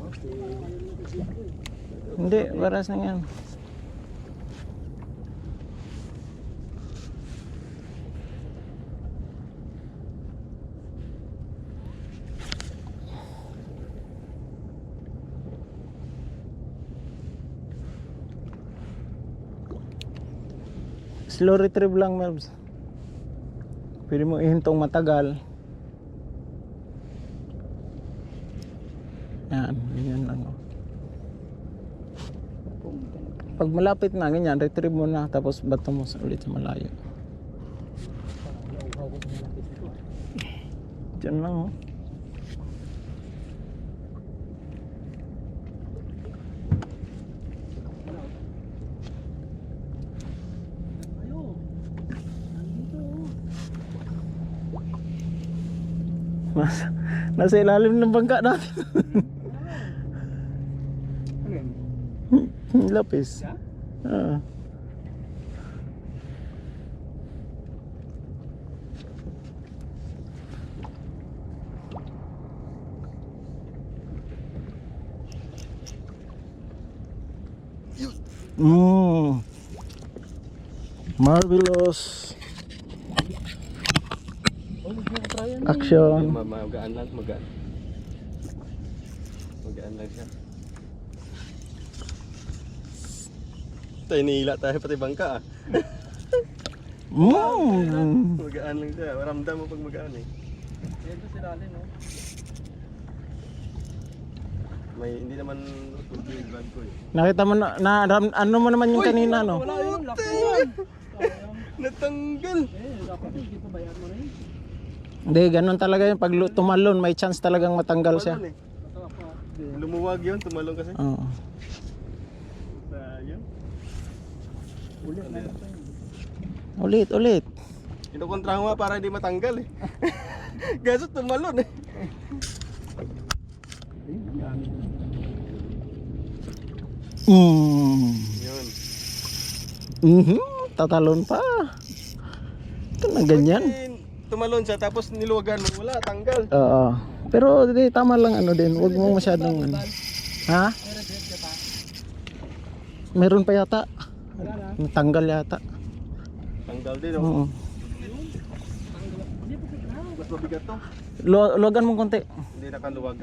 Hindi, baras na yan. Slow retrieve lang, Melbs. Pwede mo ihintong matagal. Yan, ganyan lang. Oh. Pag malapit na, ganyan, retrieve mo na. Tapos bato mo ulit sa malayo. Diyan lang, oh. Nasa ilalim ng bangka natin. Lapis. Ah. Marvelous. Action. Magaan lang, magaan. Magaan lang siya. Tayo nihila tayo pati bangka ah. Magaan lang siya. Ramdam mo pag magaan eh. Ito sila alin, no? May hindi naman tulog yung vlog ko eh. Nakita mo ano mo naman yung kanina, no? Wala yun, laki yan. Natanggal! Dapat hindi pa bayad mo na yun. Hindi, ganun talaga yun. Pag tumalon, may chance talagang matanggal siya. Tumalon eh. Lumuwag yun, tumalon kasi. Oo. Sayang. Ulit na yun. Ulit. Kinukontra ko nga para hindi matanggal eh. Gaso tumalon eh. Yun. Tatalon pa. Ito na ganyan. Tumalon siya tapos niluwagan mo, wala, tanggal. Oo. Pero di, tama lang ano din. Huwag mo masyadong ano. Ha? Meron pa yata. Natanggal yata. Tanggal din, oh. Oo. Hindi po na. Mas mabigat to. Luwagan mo konti. Hindi, nakaluwag.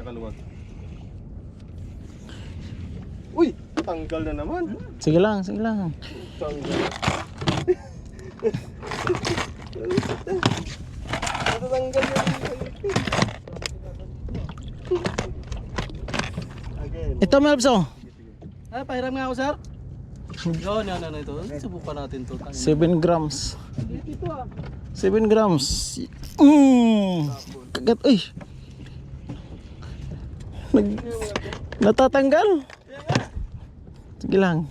Uy! Tanggal na naman. Sige lang, sige lang. Tanggal. Natanggal yun. Again. Ito, Melbs, oh. Ah, pahiram nga ako, sir. Yun, ito. Subukan natin to. 7 grams. Dito ah. 7 grams. Kagat, uy. Natatanggal. Sige lang.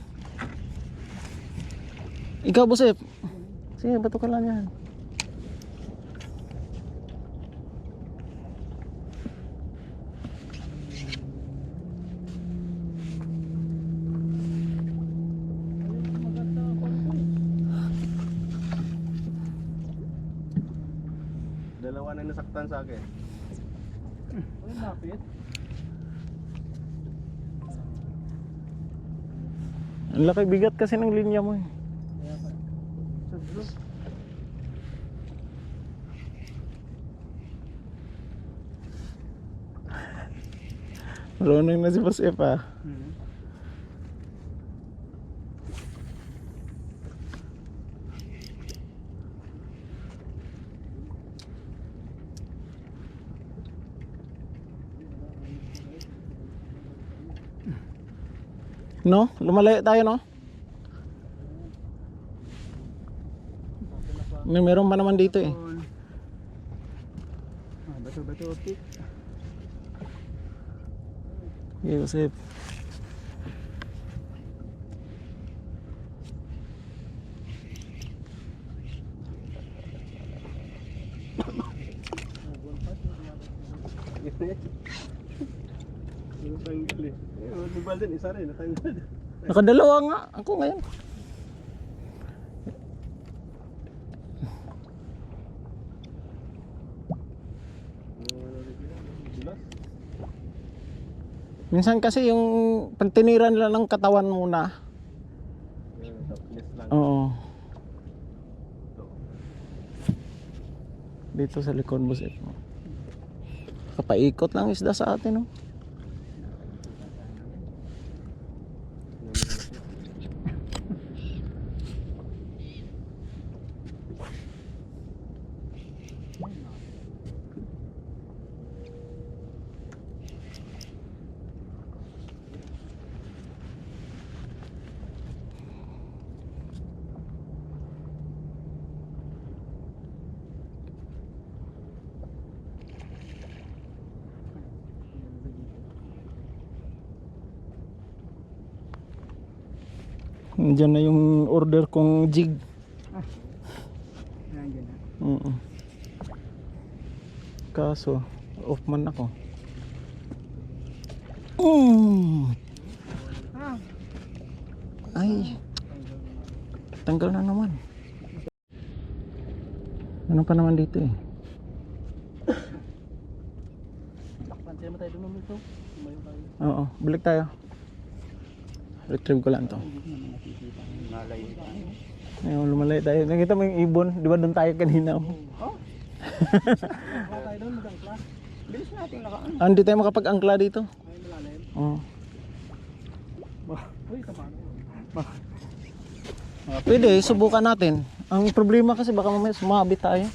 Ikaw, Busip. Sige, bato ka lang yan. Dalawa na nasaktan sa akin. Ay, lapit. Ang laki bigat kasi ng linya mo eh. Marunong na si Boss F ah. No? Lumalayo tayo, no? Meron pa naman dito eh. Bato-bato, tik. Yusuf. Natanggal eh. Nibal din, isa rin, natanggal. Nakadalawa nga ako ngayon. Minsan kasi yung pagtiniran nila ng katawan muna. Oo. Dito sa likod, Boss F. Kapaikot lang isda sa atin, no? Diyan na yung order kong jig. Nandiyan na. Oo. Kaso, off man ako. Ay. Tanggal na naman. Ano pa naman dito eh. Pansin mo tayo doon naman ito. Tumayo tayo. Oo, balik tayo. Retrieve ko lang to. Malay. Ayun, lumalay tayo. Nakita mo yung ibon? Di ba doon tayo kanina? Oh? Wala tayo doon, mag-angkla. Bilis natin nakaan. Ah, hindi tayo makapag-angkla dito. Ay, malalim. Oo. Uy, tama na. Pwede, subukan natin. Ang problema kasi baka mamaya sumabit tayo.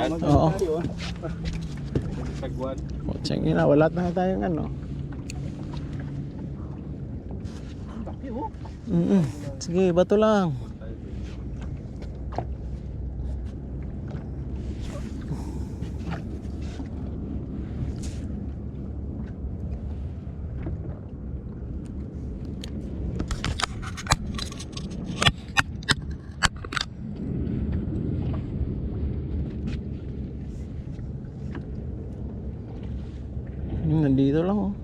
Yan. Oo. Sagwan. Putsang ina, wala na tayong ano. Ang laki oh. Sige, bato lang. Nandito lang oh.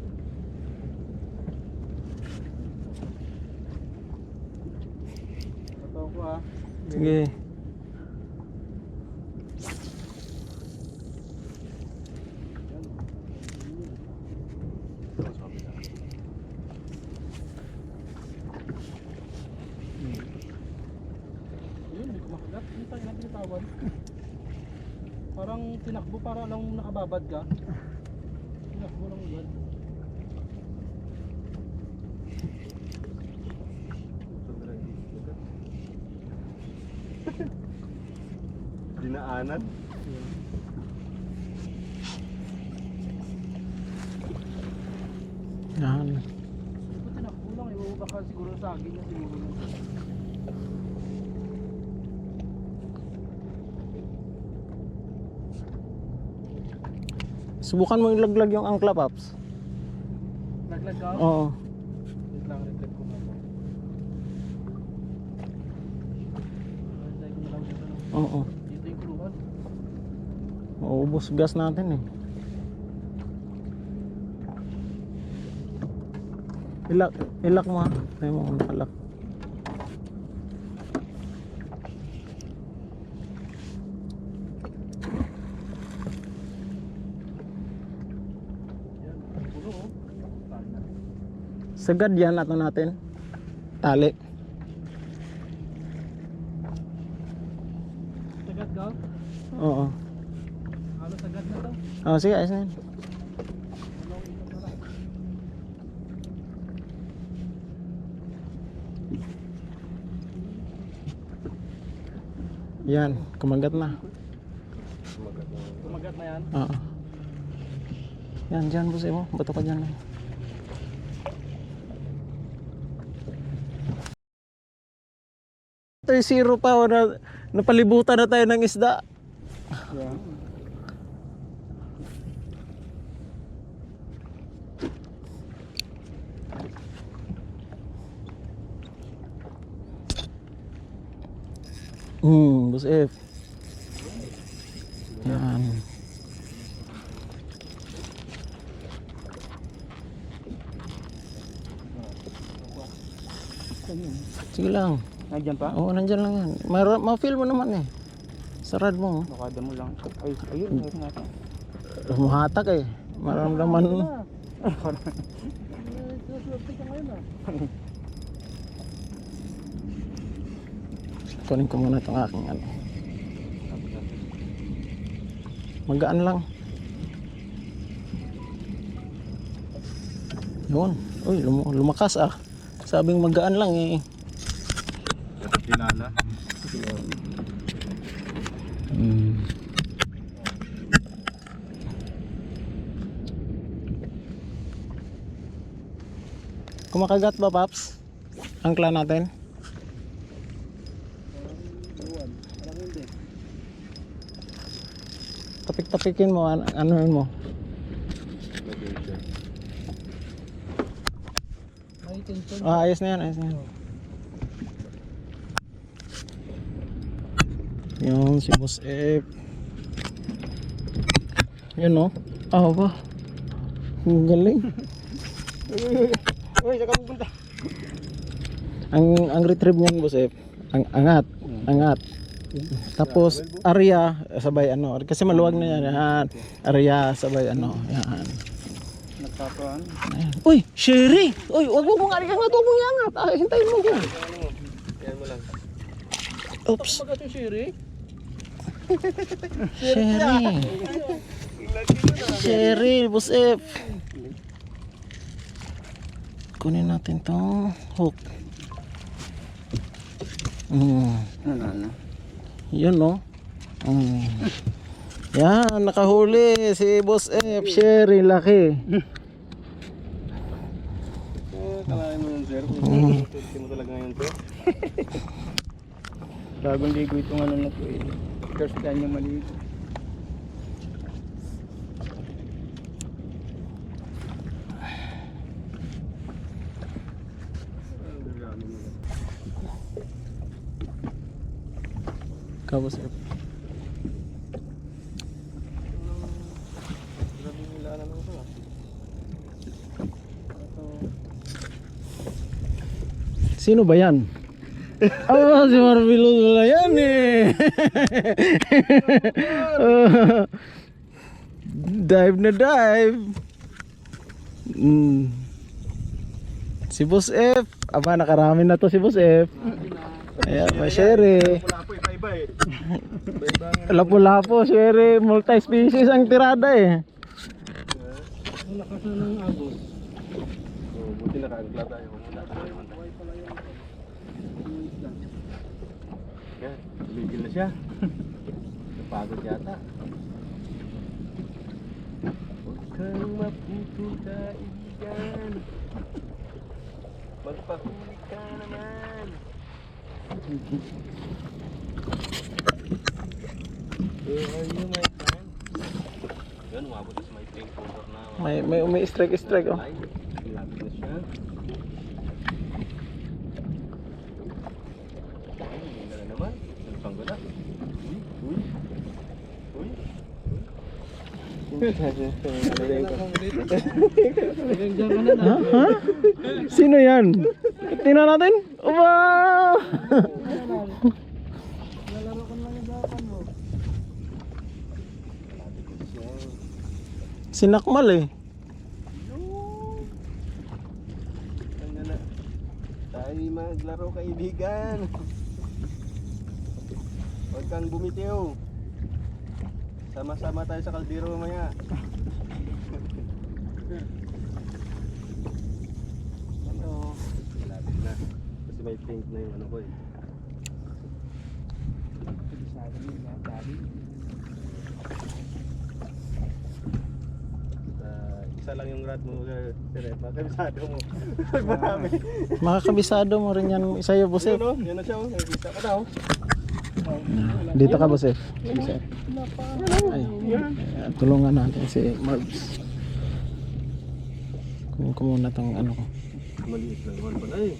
Totoo ko ah. Sige. Ayun, may kumakagat. Ano tayo na tinitawan? Parang tinakbo para lang nakababad ka. Tinakbo lang agad. Dinaanan. Yan. Ba't tinakbo lang? Baka siguro sa akin na siguro. Subukan mo ilaglag yung angkla, Paps. Laglag ka? Oo. Wait lang, reflect ko muna. Hintay ko na lang dito. Oo. Dito yung kulungan. Maubos gas natin eh. Ilak mo ha. Tayo mo kung nakalak. Yan, pulo oh. Tali na. Sagad yan ato natin. Tali. Sagad ka? Oo. Halos sagad na to. Oh, sige, ayos na yan. Dalawang ikot na lang. Yan, kumagat na. Kumagat na yan. Oo. Yan, dyan boss mo. Bato ka dyan. Ito yung zero pa. Napalibutan na tayo ng isda. Yeah. Boss F. Yan. Sige lang. Nandiyan pa? Oo, nandyan lang yan. Ma-feel mo naman eh. Sarad mo. Nakada mo lang. Ay, ayun, ayun nga. Mahatak eh. Maramdaman mo. Swerte ka ngayon ah. Kunin ko muna itong aking ano. Magaan lang. Yun. Uy, lumakas ah. Sabing magaan lang eh. Dinala. Kumakagat ba, Paps? Angkla natin? Parang hindi. Tapik-tapikin mo, ano mo. May tension. Ah, ayos na yan, ayos na yan. Yun, si Boss F. Yun no? Ah, ba? Ang galing. Uy, saka pupunta. Ang retrieve niyan, Boss F. Angat. Tapos area sabay ano kasi maluwag na yan. Yan. Area sabay ano. Yan. Nagtatuan. Ayan. Uy, Sherry. Uy, wag mo nga iangat, wag mo iangat. Ah, hintayin mo yan. Yan mo lang. Oops. Pagkat yung Sherry. Sherry, Boss F. Kunin natin tong hook. Ano? Yun no. Yan, nakahuli si Boss F. Sherry, laki. Kalahin mo yun, sir. Hindi mo talaga ngayon, sir. Bagong ligo itong ano na to eh. First time niya maligo. Ka, Boss F. Grabe nila naman ito, ah. Sino ba yan? Ah, si Marvelous wala yan eh. Dive na dive. Si Boss F. Aba, nakarami na to si Boss F. Ayan, Sherry. Wala po, iba-iba eh. Lapu-lapu, Sherry. Multi-species ang tirada eh. Lakas na ng agos. Oh, buti nakaangkla tayo. Wala tayo naman tayo. Yan, tumigil na siya. Napagod yata. Huwag kang maputol kaibigan. Magpahuli ka naman. Where are you, my friend? Yan, umabot na sa may pink color na. May umi-strike oh. Ay, lapit na siya. Ay, hindi na naman. Nalpang ko na. Uy. Uy. Ha? Ha? Sino yan? Tingnan natin. Wow! Lalaro ko lang yung gapan mo. Sinakmal eh. Ano na? Tayo maglaro kaibigan. Huwag kang bumitiw. Sama-sama tayo sa kaldero mamaya. Ano? Malapit na. Kasi may pink na yung ano ko eh. Isa lang yung rat mo, sir. Makakabisado mo. Marami. Makakabisado mo rin yan isa yung Boss F. Ano? Yan na siya. Nakikita ka daw. Dito ka, Boss F. Ay, ayan, tulungan natin si Marbs. Kunin ko muna tong ano ko. Maliit lang naman pala eh.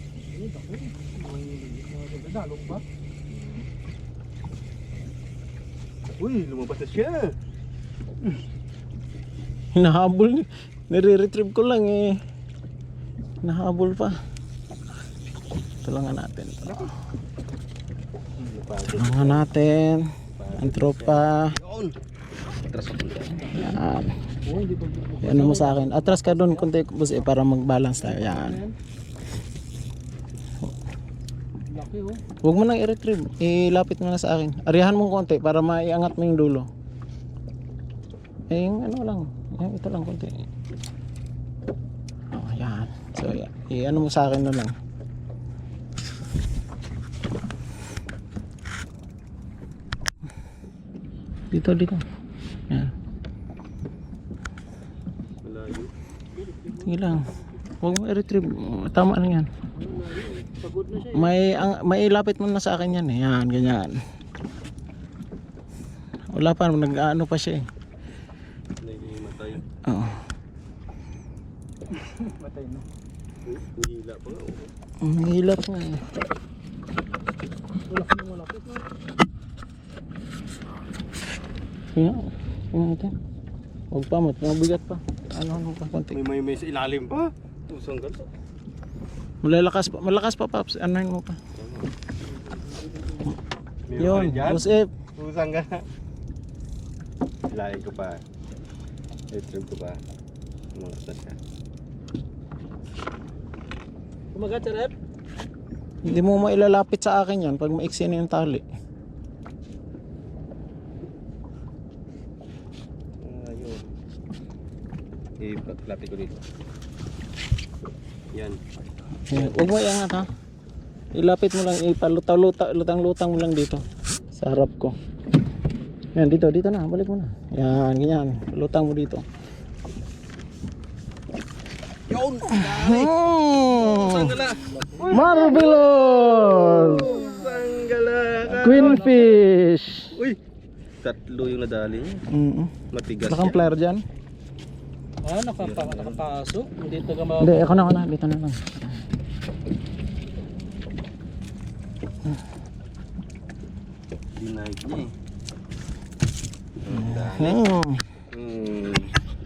Dalog ba? Uy, lumabas na siya. Hinahabol. Nire-retrieve ko lang eh. Nahabol pa. Tulungan natin. Tulungan natin. Ang tropa. Yan. Yan mo sa akin. Atras ka doon konti, Boss, para mag-balance tayo. Yan. Laki oh. Huwag mo nang i-retrieve. Ilapit mo na sa akin. Arihan mo konti para maiangat mo yung dulo. Eh, yung ano lang. Yung ito lang konti. Oh, yan. So, yan. I-ano mo sa akin na lang. Dito. Yan. Malayo. Sige lang. Huwag mo i-retrieve. Tama lang yan. Pagod na siya May ilapit mo na sa akin yan eh. Yan, ganyan. Wala pa, nag-ano pa siya eh. Naimatay. Oo. Matay na. Hila pa nga. Ang hilap nga eh. Wala ka nang malapit no? Sige natin. Huwag pa, mabigat pa. Ano pa konti. May sa ilalim pa. Usang ganso. Malakas pa, Paps. Anohin mo pa. Yun, Boss F. Usang ka. Ilalim ko pa. I-trim ko pa. Mga sas ka. Kumagat sa rep? Hindi mo mailalapit sa akin yan pag maiksi na yung tali. Ayun. I-lapit ko dito. Yan. Huwag mo iangat ha. Ilapit mo lang, ipalutang-lutang mo lang dito sa harap ko. Yan, dito na, balik mo na. Yan, ganyan. Lutang mo dito. Yun! Hmm. Marvelous! Sanggala! Queenfish! Uy! Tatlo yung nadali. Matigas Nakang player dyan? Nakapasok. Dito ka Hindi, ako na. Dito na lang. Dinaig niya eh.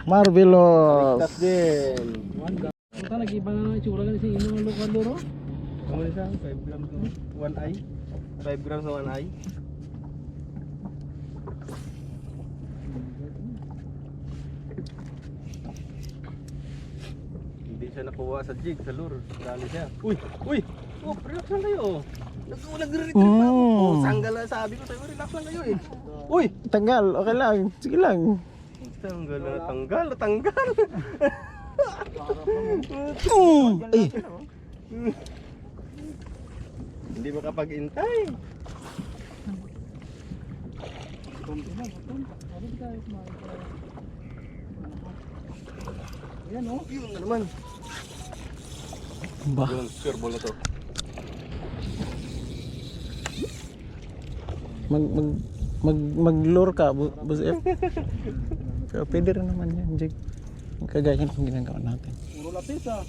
Marvelous! Tas din. Punta nag-iba na ng itsura kasi inyong lokal loro. Ano siya? 5 grams no? 1 eye? 5 grams na 1 eye? Hindi siya nakuha sa jig, sa lure. Dali siya. Uy! Uy! Oh, relax lang kayo. Nag-retrieve pa ako. Oh, sanggala sabi ko sa'yo, relax lang kayo eh. Uy! Tanggal, okay lang. Sige lang. Tanggal na tanggal. Eh, Hindi makapag-intay. Ayan oh. Yun na naman. ba? Yun, sure ball na to. Mag-lure ka, Boss F. Pero pwede rin naman yan, Jig. Kagaya ng ginagawa natin. Puro lapis ah.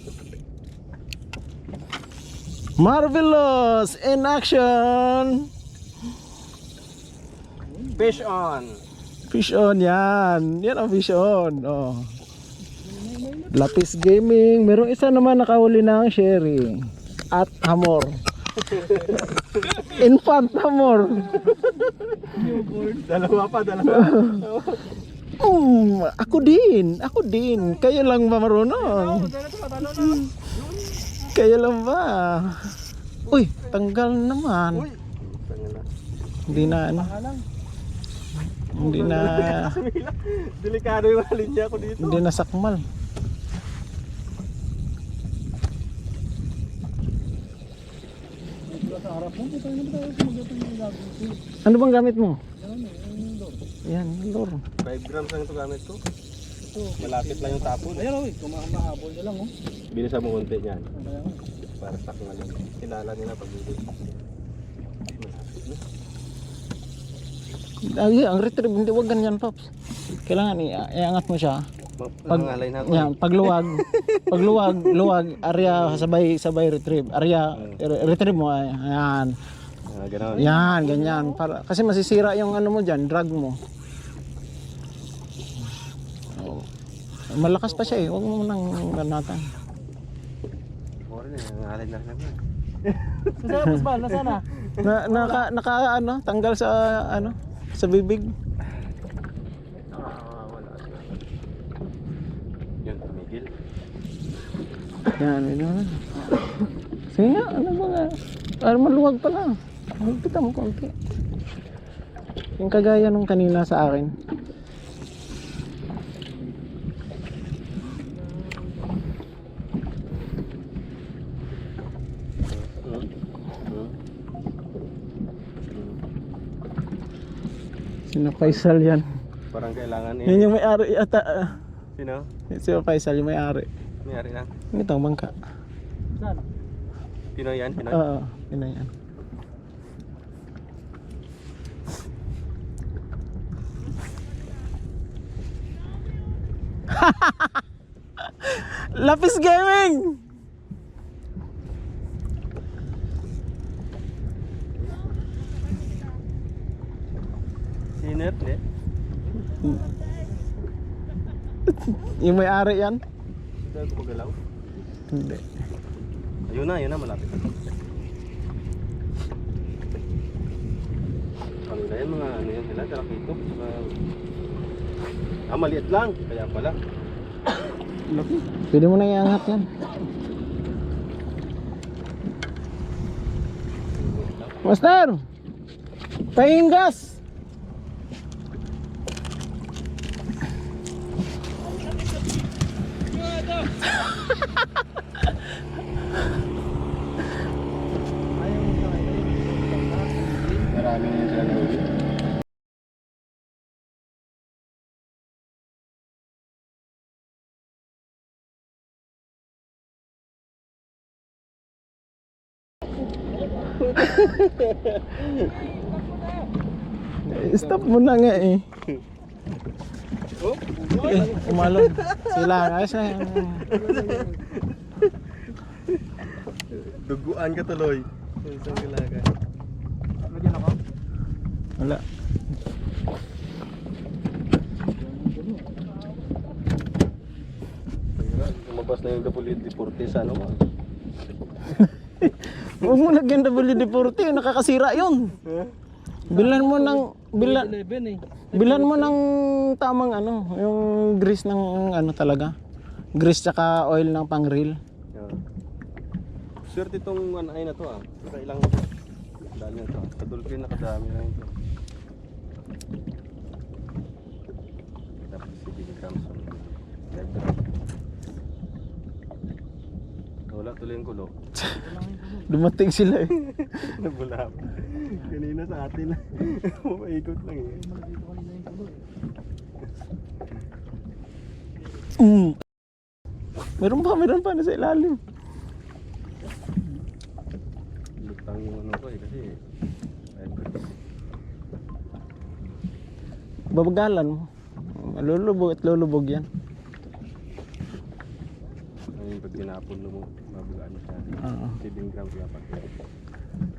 Marvelous in action! Fish on! Fish on yan. Yan ang fish on. Oh. Lapis Gaming. Merong isa naman nakahuli ng sherry. At hamor. Infant hamor. Dalawa. Ako din. Kayo lang ba marunong? Kayo lang ba? Uy, tanggal naman. Uy! Tanggal na. Hindi na ano. Hindi na Delikado yung linya ko dito. hindi na sakmal. Sa harap mo, puta na tayo sumagot ng gagawin. Ano bang gamit mo? Yan, Yan, lure. 5 grams lang ito gamit ko. Malapit lang yung tapon. ayan oh, kumahabol na lang oh. Bilisan mo konti niyan. Ayan. Para sakmal lang. Kilala nila pag hindi. Malapit na. Ang retrieve, hindi wag ganyan, Pops. Kailangan iangat mo siya. Nangangalay na ako. Yan, luwag, area sabay retrieve. Area retrieve mo, ayan. Gano'n. Yan, ganyan. Para, kasi masisira yung ano mo dyan, drag mo. Oh. Malakas pa siya eh, huwag mo nang ganatan. Mori na, nangangalay na naman. Nasaan mas ba? Nasaan na? Naka ano, tanggal sa ano, sa bibig. Wala siya. Yun, tumigil. Yan, yun. Sige nga, ano ba nga? Maluwag pala. Magpita mo konti. Yung kagaya nung kanina sa akin. Sino Faisal yan? Parang kailangan Yan yung may-ari ata. Sino? Sino Faisal yung may-ari. Mayari na. Ito ang bangka. Saan? Pinoy yan? Pinoy? Oo, yun na yan. Lapis Gaming! Sinert, eh? Yung may-ari yan? Hindi ako magalaw. Hindi. Ayun na, malapit na. Kanina yan, mga ano yan sila, tarakito. Maliit lang, kaya pala. Pwede mo na iangat yan. Master! Pahing gas! Maraming yan sila na Stop mo na nga eh. Oh, Umalon. Sila nga siya. duguan ka tuloy. Isang galaga. Lagyan ako. Wala. Lumabas na yung WD-40 sa ano mo. Huwag mo lagyan WD-40, nakakasira yun. Bilan mo ng bilan 11 eh. bilan mo ng tamang ano, yung grease ng ano talaga. Grease tsaka oil ng pang-reel. Yeah. Swerte itong ay na to ah. Kailang dali na to. Sa dolphin nakadami na ito. Tapos si Big Camson. Wala tuloy yung kulo. Dumating sila eh. Nabula. Kanina sa atin. Mapaikot lang eh. Dito kanina yung tulo eh. Meron pa na sa ilalim. Lutang yung ano ko eh kasi Babagalan mo. Lulubog at lulubog yan. ay pag tinapon mo mabugaan siya. Oo. 7 grams dapat.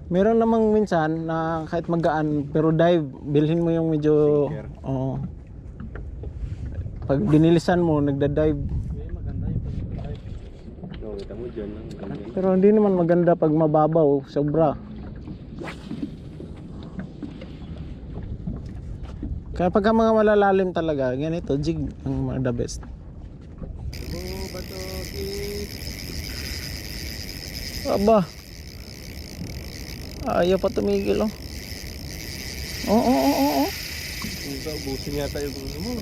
Meron namang minsan na kahit magaan pero dive, bilhin mo yung medyo Sinker. oo. Pag dinilisan mo, nagda-dive. Okay, maganda yung pag-type. No, kita mo dyan. Ganyan. Pero hindi naman maganda pag mababaw, sobra. Kaya pagka mga malalalim talaga, ganito, jig ang the best. Oh, bato, kid. Aba. Ayaw pa tumigil oh. Oo. Ubusin yata yung gusto mo.